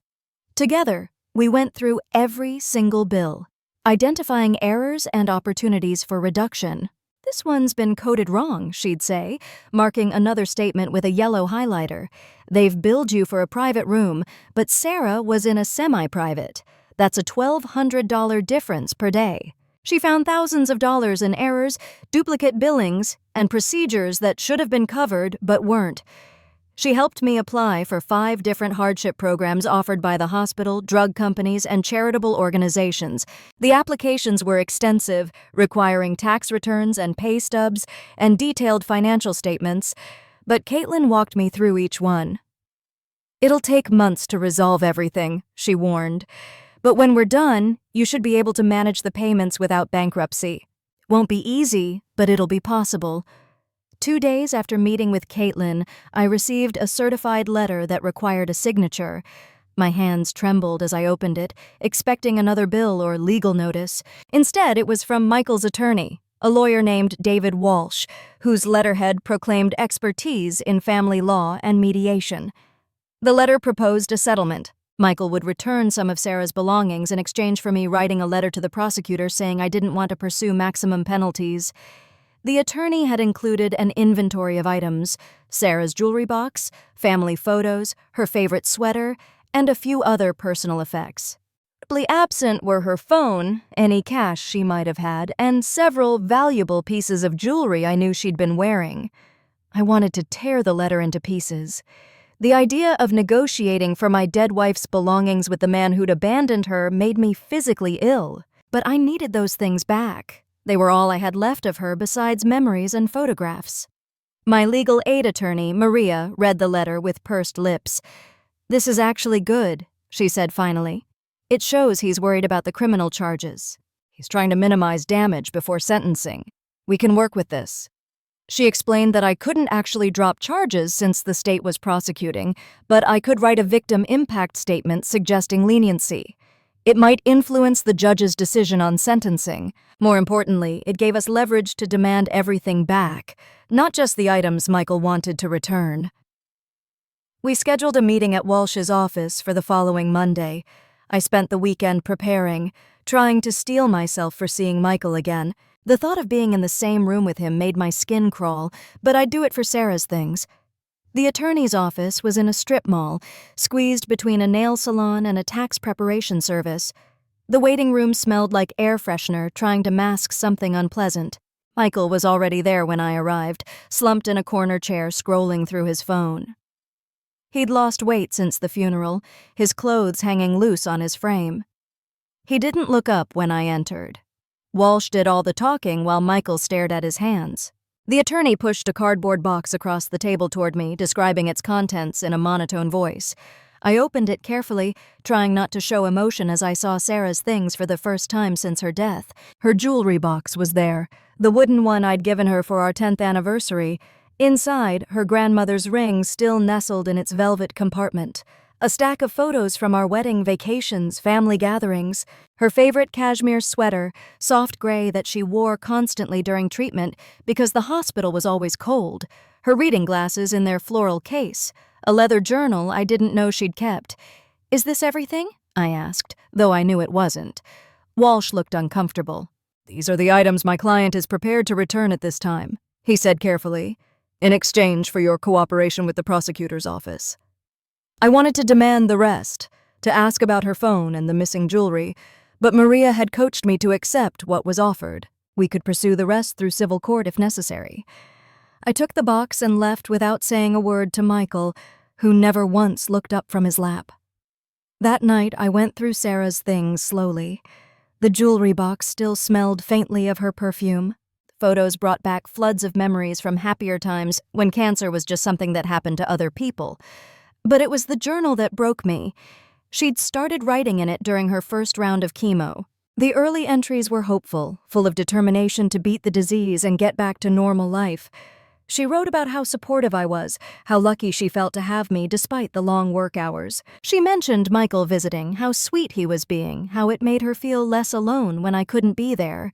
Speaker 1: Together, we went through every single bill, identifying errors and opportunities for reduction. "This one's been coded wrong," she'd say, marking another statement with a yellow highlighter. "They've billed you for a private room, but Sarah was in a semi-private. That's a $1,200 difference per day." She found thousands of dollars in errors, duplicate billings, and procedures that should have been covered but weren't. She helped me apply for 5 different hardship programs offered by the hospital, drug companies, and charitable organizations. The applications were extensive, requiring tax returns and pay stubs and detailed financial statements, but Caitlin walked me through each one. "It'll take months to resolve everything," she warned. "But when we're done, you should be able to manage the payments without bankruptcy. Won't be easy, but it'll be possible." 2 days after meeting with Caitlin, I received a certified letter that required a signature. My hands trembled as I opened it, expecting another bill or legal notice. Instead, it was from Michael's attorney, a lawyer named David Walsh, whose letterhead proclaimed expertise in family law and mediation. The letter proposed a settlement. Michael would return some of Sarah's belongings in exchange for me writing a letter to the prosecutor saying I didn't want to pursue maximum penalties. The attorney had included an inventory of items: Sarah's jewelry box, family photos, her favorite sweater, and a few other personal effects. Notably absent were her phone, any cash she might have had, and several valuable pieces of jewelry I knew she'd been wearing. I wanted to tear the letter into pieces. The idea of negotiating for my dead wife's belongings with the man who'd abandoned her made me physically ill. But I needed those things back. They were all I had left of her besides memories and photographs. My legal aid attorney, Maria, read the letter with pursed lips. "This is actually good," she said finally. "It shows he's worried about the criminal charges. He's trying to minimize damage before sentencing. We can work with this." She explained that I couldn't actually drop charges since the state was prosecuting, but I could write a victim impact statement suggesting leniency. It might influence the judge's decision on sentencing. More importantly, it gave us leverage to demand everything back, not just the items Michael wanted to return. We scheduled a meeting at Walsh's office for the following Monday. I spent the weekend preparing, trying to steel myself for seeing Michael again. The thought of being in the same room with him made my skin crawl, but I'd do it for Sarah's things. The attorney's office was in a strip mall, squeezed between a nail salon and a tax preparation service. The waiting room smelled like air freshener, trying to mask something unpleasant. Michael was already there when I arrived, slumped in a corner chair scrolling through his phone. He'd lost weight since the funeral, his clothes hanging loose on his frame. He didn't look up when I entered. Walsh did all the talking while Michael stared at his hands. The attorney pushed a cardboard box across the table toward me, describing its contents in a monotone voice. I opened it carefully, trying not to show emotion as I saw Sarah's things for the first time since her death. Her jewelry box was there, the wooden one I'd given her for our 10th anniversary. Inside, her grandmother's ring still nestled in its velvet compartment. A stack of photos from our wedding, vacations, family gatherings. Her favorite cashmere sweater, soft gray that she wore constantly during treatment because the hospital was always cold. Her reading glasses in their floral case. A leather journal I didn't know she'd kept. "Is this everything?" I asked, though I knew it wasn't. Walsh looked uncomfortable. "These are the items my client is prepared to return at this time," he said carefully, "in exchange for your cooperation with the prosecutor's office." I wanted to demand the rest, to ask about her phone and the missing jewelry, but Maria had coached me to accept what was offered. We could pursue the rest through civil court if necessary. I took the box and left without saying a word to Michael, who never once looked up from his lap. That night, I went through Sarah's things slowly. The jewelry box still smelled faintly of her perfume. Photos brought back floods of memories from happier times when cancer was just something that happened to other people. But it was the journal that broke me. She'd started writing in it during her first round of chemo. The early entries were hopeful, full of determination to beat the disease and get back to normal life. She wrote about how supportive I was, how lucky she felt to have me despite the long work hours. She mentioned Michael visiting, how sweet he was being, how it made her feel less alone when I couldn't be there.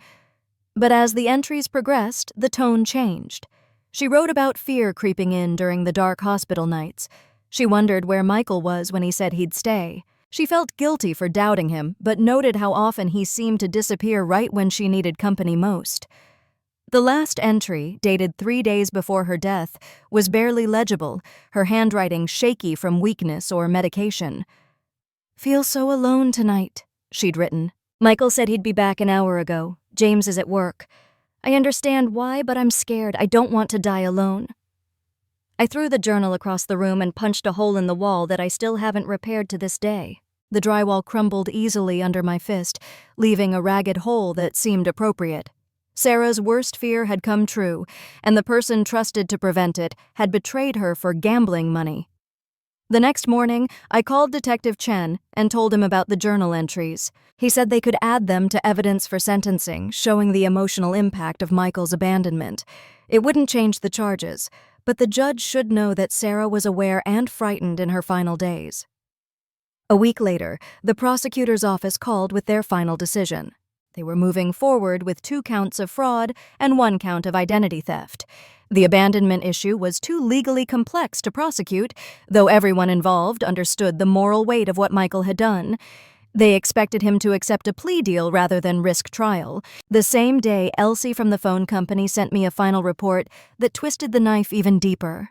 Speaker 1: But as the entries progressed, the tone changed. She wrote about fear creeping in during the dark hospital nights. She wondered where Michael was when he said he'd stay. She felt guilty for doubting him, but noted how often he seemed to disappear right when she needed company most. The last entry, dated 3 days before her death, was barely legible, her handwriting shaky from weakness or medication. "Feel so alone tonight," she'd written. "Michael said he'd be back an hour ago. James is at work. I understand why, but I'm scared. I don't want to die alone." I threw the journal across the room and punched a hole in the wall that I still haven't repaired to this day. The drywall crumbled easily under my fist, leaving a ragged hole that seemed appropriate. Sarah's worst fear had come true, and the person trusted to prevent it had betrayed her for gambling money. The next morning, I called Detective Chen and told him about the journal entries. He said they could add them to evidence for sentencing, showing the emotional impact of Michael's abandonment. It wouldn't change the charges, but the judge should know that Sarah was aware and frightened in her final days. A week later, the prosecutor's office called with their final decision. They were moving forward with 2 counts of fraud and 1 count of identity theft. The abandonment issue was too legally complex to prosecute, though everyone involved understood the moral weight of what Michael had done. They expected him to accept a plea deal rather than risk trial. The same day, Elsie from the phone company sent me a final report that twisted the knife even deeper.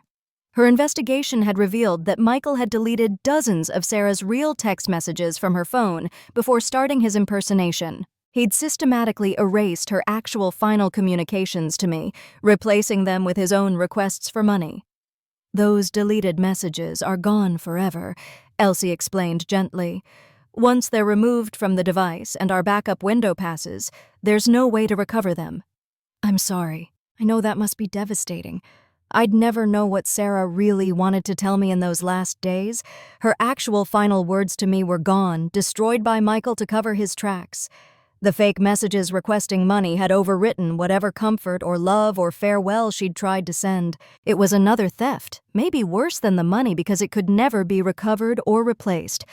Speaker 1: Her investigation had revealed that Michael had deleted dozens of Sarah's real text messages from her phone before starting his impersonation. He'd systematically erased her actual final communications to me, replacing them with his own requests for money. "Those deleted messages are gone forever," Elsie explained gently. "Once they're removed from the device and our backup window passes, there's no way to recover them." "I'm sorry. I know that must be devastating. I'd never know what Sarah really wanted to tell me in those last days. Her actual final words to me were gone, destroyed by Michael to cover his tracks. The fake messages requesting money had overwritten whatever comfort or love or farewell she'd tried to send. It was another theft, maybe worse than the money because it could never be recovered or replaced.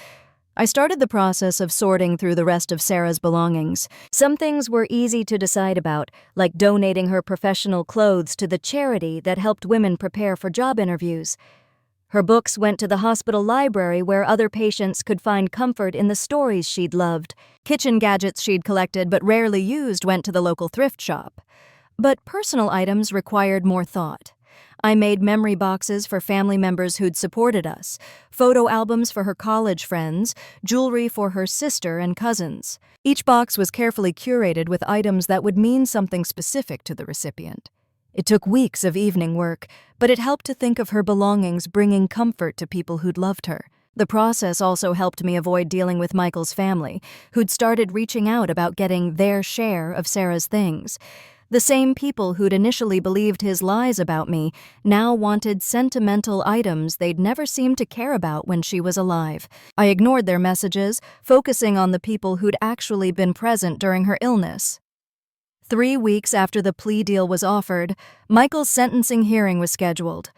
Speaker 1: I started the process of sorting through the rest of Sarah's belongings. Some things were easy to decide about, like donating her professional clothes to the charity that helped women prepare for job interviews. Her books went to the hospital library where other patients could find comfort in the stories she'd loved. Kitchen gadgets she'd collected but rarely used went to the local thrift shop. But personal items required more thought. I made memory boxes for family members who'd supported us, photo albums for her college friends, jewelry for her sister and cousins. Each box was carefully curated with items that would mean something specific to the recipient. It took weeks of evening work, but it helped to think of her belongings bringing comfort to people who'd loved her. The process also helped me avoid dealing with Michael's family, who'd started reaching out about getting their share of Sarah's things. The same people who'd initially believed his lies about me now wanted sentimental items they'd never seemed to care about when she was alive. I ignored their messages, focusing on the people who'd actually been present during her illness. 3 weeks after the plea deal was offered, Michael's sentencing hearing was scheduled.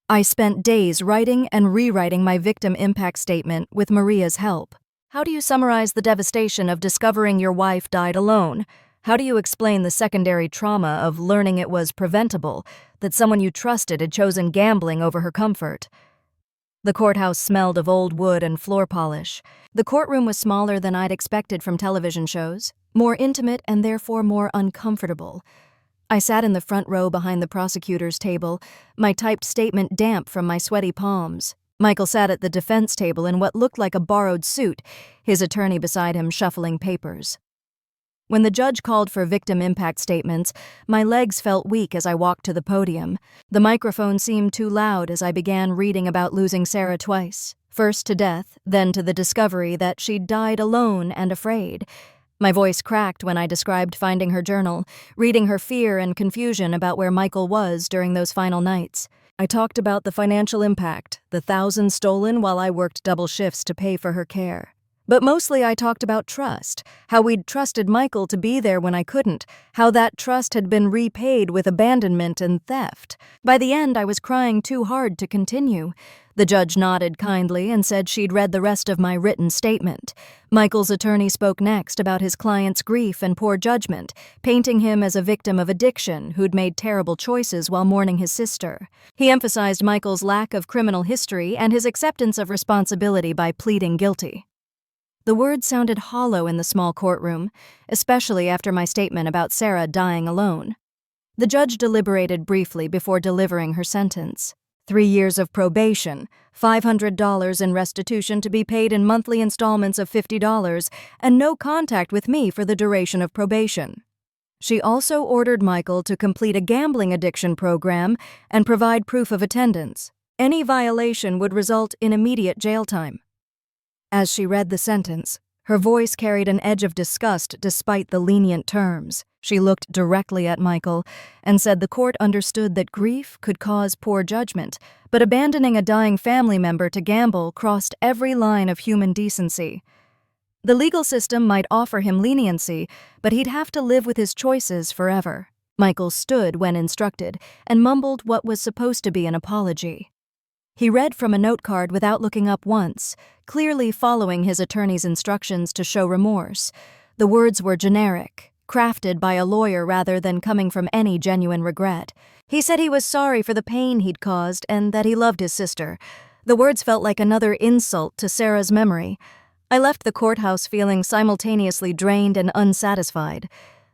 Speaker 1: I spent days writing and rewriting my victim impact statement with Maria's help. How do you summarize the devastation of discovering your wife died alone? How do you explain the secondary trauma of learning it was preventable, that someone you trusted had chosen gambling over her comfort? The courthouse smelled of old wood and floor polish. The courtroom was smaller than I'd expected from television shows, more intimate and therefore more uncomfortable. I sat in the front row behind the prosecutor's table, my typed statement damp from my sweaty palms. Michael sat at the defense table in what looked like a borrowed suit, his attorney beside him shuffling papers. When the judge called for victim impact statements, my legs felt weak as I walked to the podium. The microphone seemed too loud as I began reading about losing Sarah twice, first to death, then to the discovery that she'd died alone and afraid. My voice cracked when I described finding her journal, reading her fear and confusion about where Michael was during those final nights. I talked about the financial impact, the thousands stolen while I worked double shifts to pay for her care. But mostly I talked about trust, how we'd trusted Michael to be there when I couldn't, how that trust had been repaid with abandonment and theft. By the end, I was crying too hard to continue. The judge nodded kindly and said she'd read the rest of my written statement. Michael's attorney spoke next about his client's grief and poor judgment, painting him as a victim of addiction who'd made terrible choices while mourning his sister. He emphasized Michael's lack of criminal history and his acceptance of responsibility by pleading guilty. The words sounded hollow in the small courtroom, especially after my statement about Sarah dying alone. The judge deliberated briefly before delivering her sentence. 3 years of probation, $500 in restitution to be paid in monthly installments of $50, and no contact with me for the duration of probation. She also ordered Michael to complete a gambling addiction program and provide proof of attendance. Any violation would result in immediate jail time. As she read the sentence, her voice carried an edge of disgust despite the lenient terms. She looked directly at Michael and said the court understood that grief could cause poor judgment, but abandoning a dying family member to gamble crossed every line of human decency. The legal system might offer him leniency, but he'd have to live with his choices forever. Michael stood when instructed and mumbled what was supposed to be an apology. He read from a note card without looking up once, clearly following his attorney's instructions to show remorse. The words were generic, crafted by a lawyer rather than coming from any genuine regret. He said he was sorry for the pain he'd caused and that he loved his sister. The words felt like another insult to Sarah's memory. I left the courthouse feeling simultaneously drained and unsatisfied.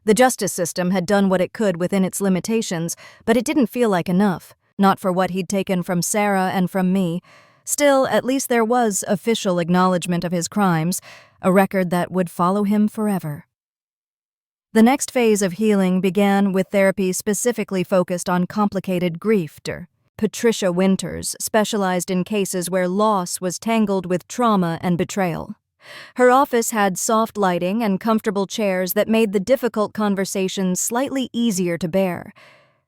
Speaker 1: The justice system had done what it could within its limitations, but it didn't feel like enough. Not for what he'd taken from Sarah and from me. Still, at least there was official acknowledgement of his crimes, a record that would follow him forever. The next phase of healing began with therapy specifically focused on complicated grief. Patricia Winters specialized in cases where loss was tangled with trauma and betrayal. Her office had soft lighting and comfortable chairs that made the difficult conversations slightly easier to bear.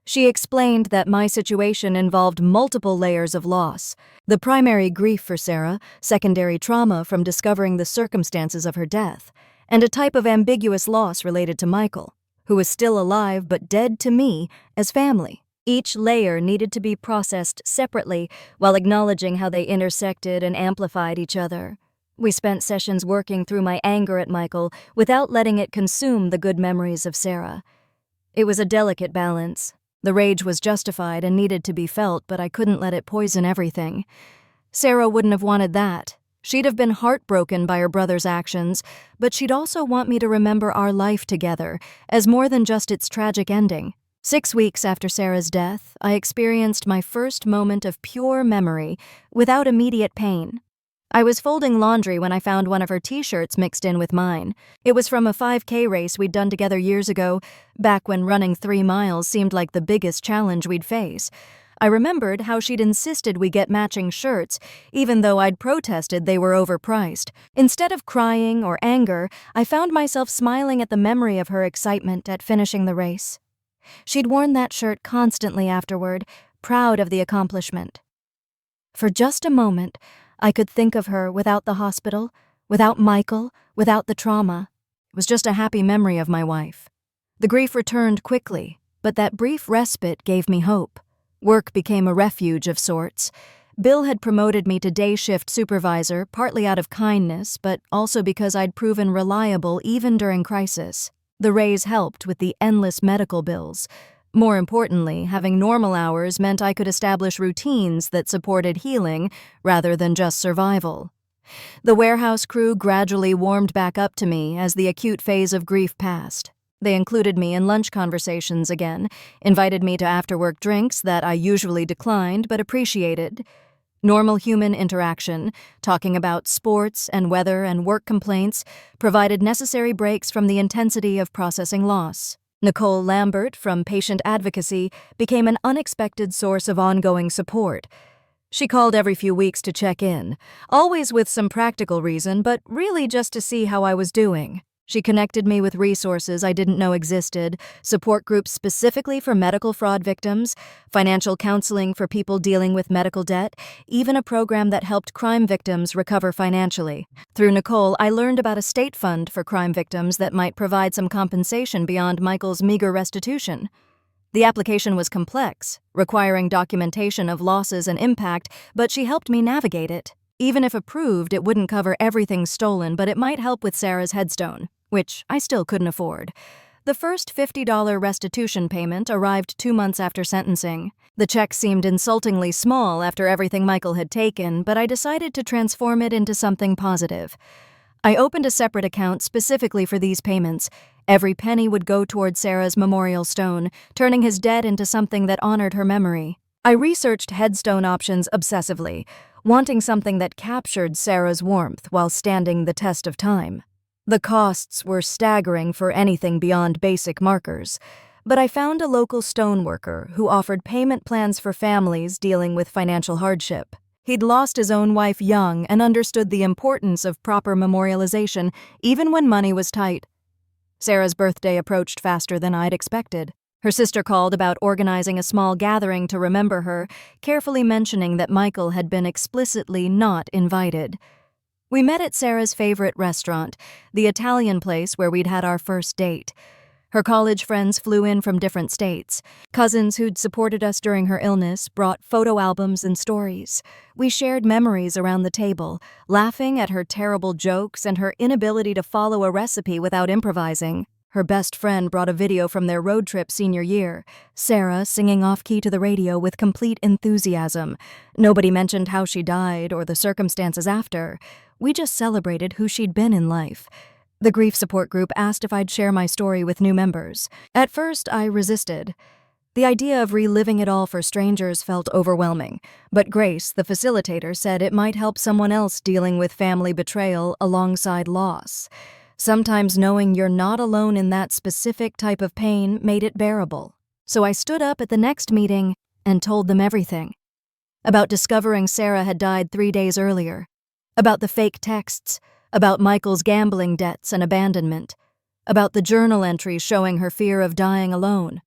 Speaker 1: She explained that my situation involved multiple layers of loss. The primary grief for Sarah, secondary trauma from discovering the circumstances of her death, and a type of ambiguous loss related to Michael, who was still alive but dead to me as family. Each layer needed to be processed separately while acknowledging how they intersected and amplified each other. We spent sessions working through my anger at Michael without letting it consume the good memories of Sarah. It was a delicate balance. The rage was justified and needed to be felt, but I couldn't let it poison everything. Sarah wouldn't have wanted that. She'd have been heartbroken by her brother's actions, but she'd also want me to remember our life together as more than just its tragic ending. 6 weeks after Sarah's death, I experienced my first moment of pure memory without immediate pain. I was folding laundry when I found one of her t-shirts mixed in with mine. It was from a 5K race we'd done together years ago, back when running 3 miles seemed like the biggest challenge we'd face. I remembered how she'd insisted we get matching shirts, even though I'd protested they were overpriced. Instead of crying or anger, I found myself smiling at the memory of her excitement at finishing the race. She'd worn that shirt constantly afterward, proud of the accomplishment. For just a moment, I could think of her without the hospital, without Michael, without the trauma. It was just a happy memory of my wife. The grief returned quickly, but that brief respite gave me hope. Work became a refuge of sorts. Bill had promoted me to day shift supervisor, partly out of kindness, but also because I'd proven reliable even during crisis. The raise helped with the endless medical bills. More importantly, having normal hours meant I could establish routines that supported healing rather than just survival. The warehouse crew gradually warmed back up to me as the acute phase of grief passed. They included me in lunch conversations again, invited me to after-work drinks that I usually declined but appreciated. Normal human interaction, talking about sports and weather and work complaints, provided necessary breaks from the intensity of processing loss. Nicole Lambert from Patient Advocacy became an unexpected source of ongoing support. She called every few weeks to check in, always with some practical reason, but really just to see how I was doing. She connected me with resources I didn't know existed, support groups specifically for medical fraud victims, financial counseling for people dealing with medical debt, even a program that helped crime victims recover financially. Through Nicole, I learned about a state fund for crime victims that might provide some compensation beyond Michael's meager restitution. The application was complex, requiring documentation of losses and impact, but she helped me navigate it. Even if approved, it wouldn't cover everything stolen, but it might help with Sarah's headstone, which I still couldn't afford. The first $50 restitution payment arrived 2 months after sentencing. The check seemed insultingly small after everything Michael had taken, but I decided to transform it into something positive. I opened a separate account specifically for these payments. Every penny would go toward Sarah's memorial stone, turning his debt into something that honored her memory. I researched headstone options obsessively, wanting something that captured Sarah's warmth while standing the test of time. The costs were staggering for anything beyond basic markers, but I found a local stoneworker who offered payment plans for families dealing with financial hardship. He'd lost his own wife young and understood the importance of proper memorialization even when money was tight. Sarah's birthday approached faster than I'd expected. Her sister called about organizing a small gathering to remember her, carefully mentioning that Michael had been explicitly not invited. We met at Sarah's favorite restaurant, the Italian place where we'd had our first date. Her college friends flew in from different states. Cousins who'd supported us during her illness brought photo albums and stories. We shared memories around the table, laughing at her terrible jokes and her inability to follow a recipe without improvising. Her best friend brought a video from their road trip senior year, Sarah singing off-key to the radio with complete enthusiasm. Nobody mentioned how she died or the circumstances after. We just celebrated who she'd been in life. The grief support group asked if I'd share my story with new members. At first, I resisted. The idea of reliving it all for strangers felt overwhelming, but Grace, the facilitator, said it might help someone else dealing with family betrayal alongside loss. Sometimes knowing you're not alone in that specific type of pain made it bearable. So I stood up at the next meeting and told them everything. About discovering Sarah had died 3 days earlier. About the fake texts. About Michael's gambling debts and abandonment. About the journal entries showing her fear of dying alone.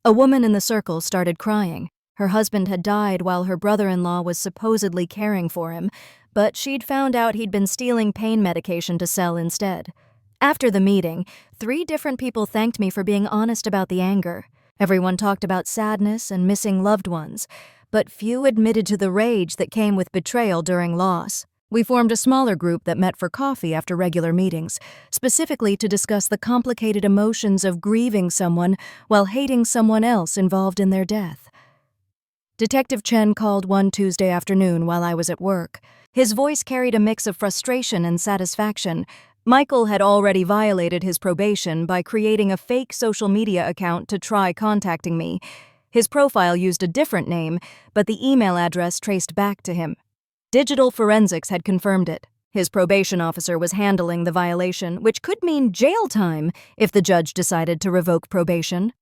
Speaker 1: A woman in the circle started crying. Her husband had died while her brother-in-law was supposedly caring for him, but she'd found out he'd been stealing pain medication to sell instead. After the meeting, 3 different people thanked me for being honest about the anger. Everyone talked about sadness and missing loved ones, but few admitted to the rage that came with betrayal during loss. We formed a smaller group that met for coffee after regular meetings, specifically to discuss the complicated emotions of grieving someone while hating someone else involved in their death. Detective Chen called one Tuesday afternoon while I was at work. His voice carried a mix of frustration and satisfaction. Michael had already violated his probation by creating a fake social media account to try contacting me. His profile used a different name, but the email address traced back to him. Digital forensics had confirmed it. His probation officer was handling the violation, which could mean jail time if the judge decided to revoke probation.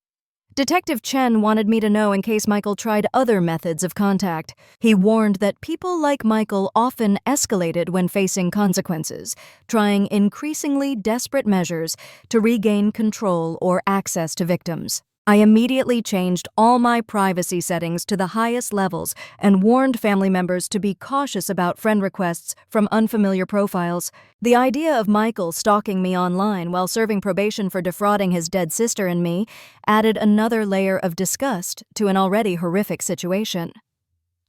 Speaker 1: Detective Chen wanted me to know in case Michael tried other methods of contact. He warned that people like Michael often escalated when facing consequences, trying increasingly desperate measures to regain control or access to victims. I immediately changed all my privacy settings to the highest levels and warned family members to be cautious about friend requests from unfamiliar profiles. The idea of Michael stalking me online while serving probation for defrauding his dead sister and me added another layer of disgust to an already horrific situation.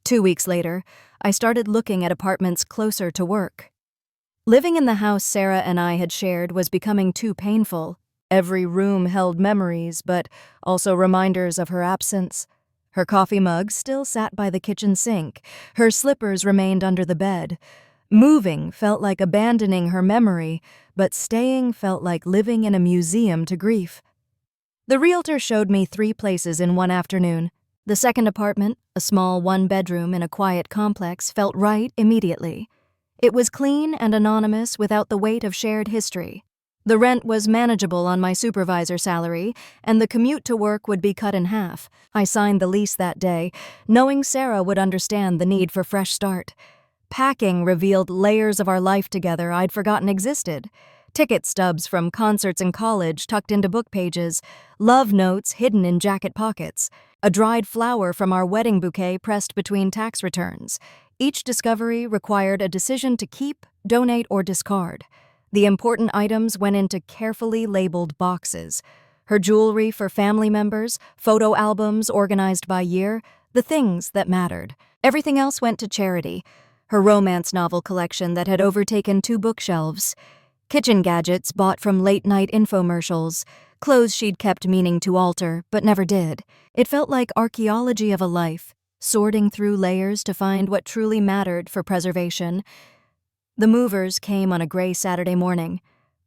Speaker 1: 2 weeks later, I started looking at apartments closer to work. Living in the house Sarah and I had shared was becoming too painful. Every room held memories, but also reminders of her absence. Her coffee mug still sat by the kitchen sink. Her slippers remained under the bed. Moving felt like abandoning her memory, but staying felt like living in a museum to grief. The realtor showed me 3 places in one afternoon. The second apartment, a small one-bedroom in a quiet complex, felt right immediately. It was clean and anonymous without the weight of shared history. The rent was manageable on my supervisor salary, and the commute to work would be cut in half. I signed the lease that day, knowing Sarah would understand the need for fresh start. Packing revealed layers of our life together I'd forgotten existed. Ticket stubs from concerts in college tucked into book pages, love notes hidden in jacket pockets, a dried flower from our wedding bouquet pressed between tax returns. Each discovery required a decision to keep, donate, or discard. The important items went into carefully labeled boxes. Her jewelry for family members, photo albums organized by year, the things that mattered. Everything else went to charity. Her romance novel collection that had overtaken 2 bookshelves. Kitchen gadgets bought from late-night infomercials. Clothes she'd kept meaning to alter, but never did. It felt like archaeology of a life, sorting through layers to find what truly mattered for preservation. The movers came on a gray Saturday morning.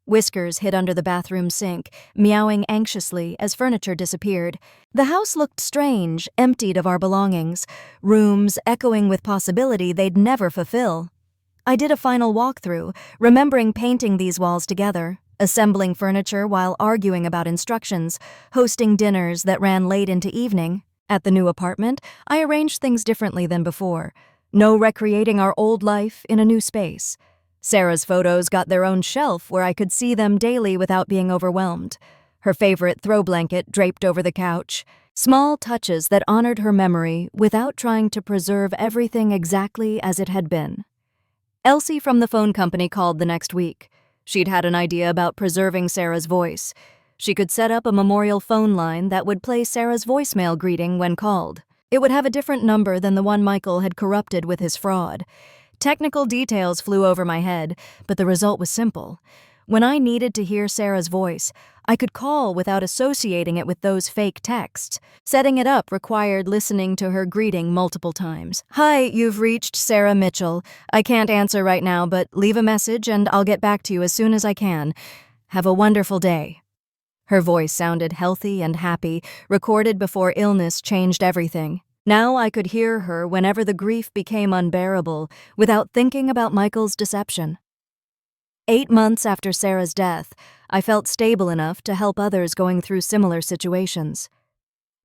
Speaker 1: Whiskers hid under the bathroom sink, meowing anxiously as furniture disappeared. The house looked strange, emptied of our belongings, rooms echoing with possibility they'd never fulfill. I did a final walkthrough, remembering painting these walls together, assembling furniture while arguing about instructions, hosting dinners that ran late into evening. At the new apartment, I arranged things differently than before. No recreating our old life in a new space. Sarah's photos got their own shelf where I could see them daily without being overwhelmed. Her favorite throw blanket draped over the couch. Small touches that honored her memory without trying to preserve everything exactly as it had been. Elsie from the phone company called the next week. She'd had an idea about preserving Sarah's voice. She could set up a memorial phone line that would play Sarah's voicemail greeting when called. It would have a different number than the one Michael had corrupted with his fraud. Technical details flew over my head, but the result was simple. When I needed to hear Sarah's voice, I could call without associating it with those fake texts. Setting it up required listening to her greeting multiple times. "Hi, you've reached Sarah Mitchell. I can't answer right now, but leave a message and I'll get back to you as soon as I can. Have a wonderful day." Her voice sounded healthy and happy, recorded before illness changed everything. Now I could hear her whenever the grief became unbearable, without thinking about Michael's deception. 8 months after Sarah's death, I felt stable enough to help others going through similar situations.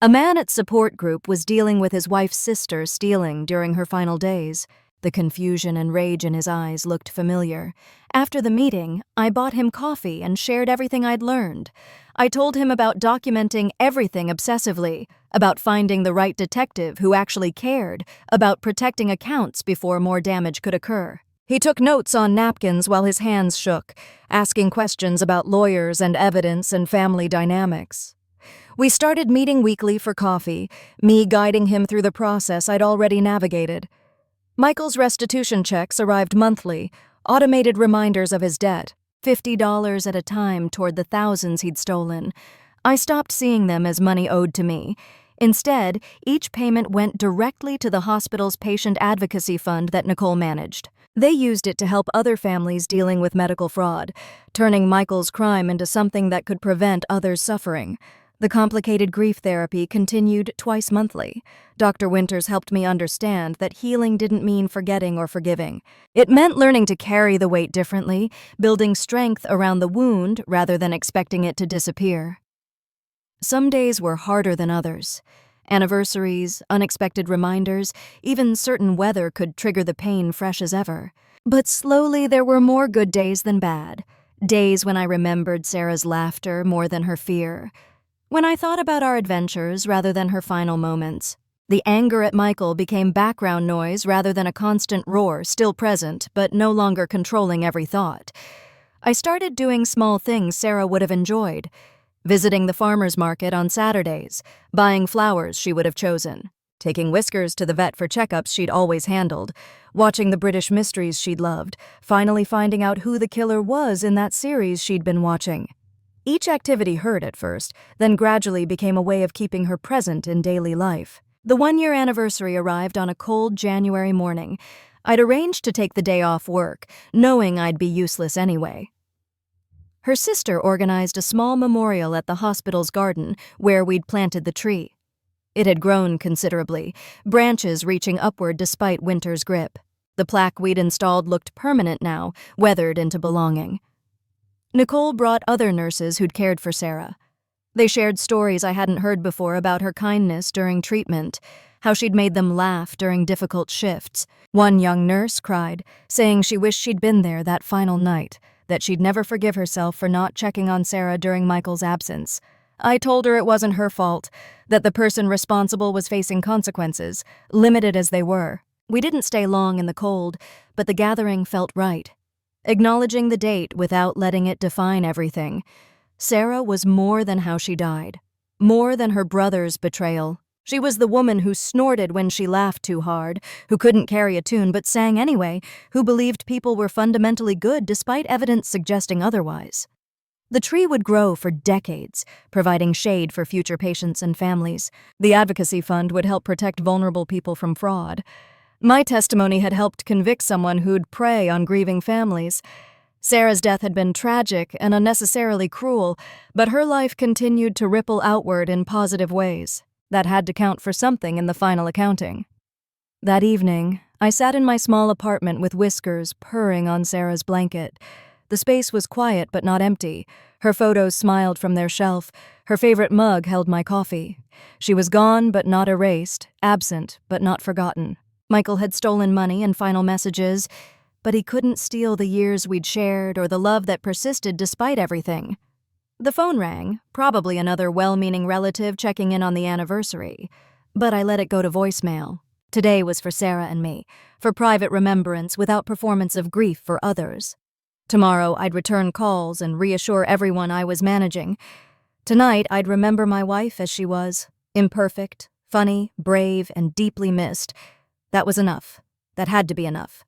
Speaker 1: A man at support group was dealing with his wife's sister stealing during her final days. The confusion and rage in his eyes looked familiar. After the meeting, I bought him coffee and shared everything I'd learned. I told him about documenting everything obsessively, about finding the right detective who actually cared, about protecting accounts before more damage could occur. He took notes on napkins while his hands shook, asking questions about lawyers and evidence and family dynamics. We started meeting weekly for coffee, me guiding him through the process I'd already navigated. Michael's restitution checks arrived monthly, automated reminders of his debt, $50 at a time toward the thousands he'd stolen. I stopped seeing them as money owed to me. Instead, each payment went directly to the hospital's patient advocacy fund that Nicole managed. They used it to help other families dealing with medical fraud, turning Michael's crime into something that could prevent others' suffering. The complicated grief therapy continued twice monthly. Dr. Winters helped me understand that healing didn't mean forgetting or forgiving. It meant learning to carry the weight differently, building strength around the wound rather than expecting it to disappear. Some days were harder than others. Anniversaries, unexpected reminders, even certain weather could trigger the pain fresh as ever. But slowly there were more good days than bad. Days when I remembered Sarah's laughter more than her fear. When I thought about our adventures rather than her final moments. The anger at Michael became background noise rather than a constant roar, still present, but no longer controlling every thought. I started doing small things Sarah would have enjoyed. Visiting the farmer's market on Saturdays, buying flowers she would have chosen, taking Whiskers to the vet for checkups she'd always handled, watching the British mysteries she'd loved, finally finding out who the killer was in that series she'd been watching. Each activity hurt at first, then gradually became a way of keeping her present in daily life. The 1-year anniversary arrived on a cold January morning. I'd arranged to take the day off work, knowing I'd be useless anyway. Her sister organized a small memorial at the hospital's garden where we'd planted the tree. It had grown considerably, branches reaching upward despite winter's grip. The plaque we'd installed looked permanent now, weathered into belonging. Nicole brought other nurses who'd cared for Sarah. They shared stories I hadn't heard before about her kindness during treatment, how she'd made them laugh during difficult shifts. One young nurse cried, saying she wished she'd been there that final night, that she'd never forgive herself for not checking on Sarah during Michael's absence. I told her it wasn't her fault, that the person responsible was facing consequences, limited as they were. We didn't stay long in the cold, but the gathering felt right. Acknowledging the date without letting it define everything. Sarah was more than how she died, more than her brother's betrayal. She was the woman who snorted when she laughed too hard, who couldn't carry a tune but sang anyway, who believed people were fundamentally good despite evidence suggesting otherwise. The tree would grow for decades, providing shade for future patients and families. The advocacy fund would help protect vulnerable people from fraud. My testimony had helped convict someone who'd prey on grieving families. Sarah's death had been tragic and unnecessarily cruel, but her life continued to ripple outward in positive ways. That had to count for something in the final accounting. That evening, I sat in my small apartment with Whiskers purring on Sarah's blanket. The space was quiet but not empty. Her photos smiled from their shelf. Her favorite mug held my coffee. She was gone but not erased, absent but not forgotten. Michael had stolen money and final messages, but he couldn't steal the years we'd shared or the love that persisted despite everything. The phone rang, probably another well-meaning relative checking in on the anniversary, but I let it go to voicemail. Today was for Sarah and me, for private remembrance without performance of grief for others. Tomorrow I'd return calls and reassure everyone I was managing. Tonight I'd remember my wife as she was, imperfect, funny, brave, and deeply missed. That was enough. That had to be enough.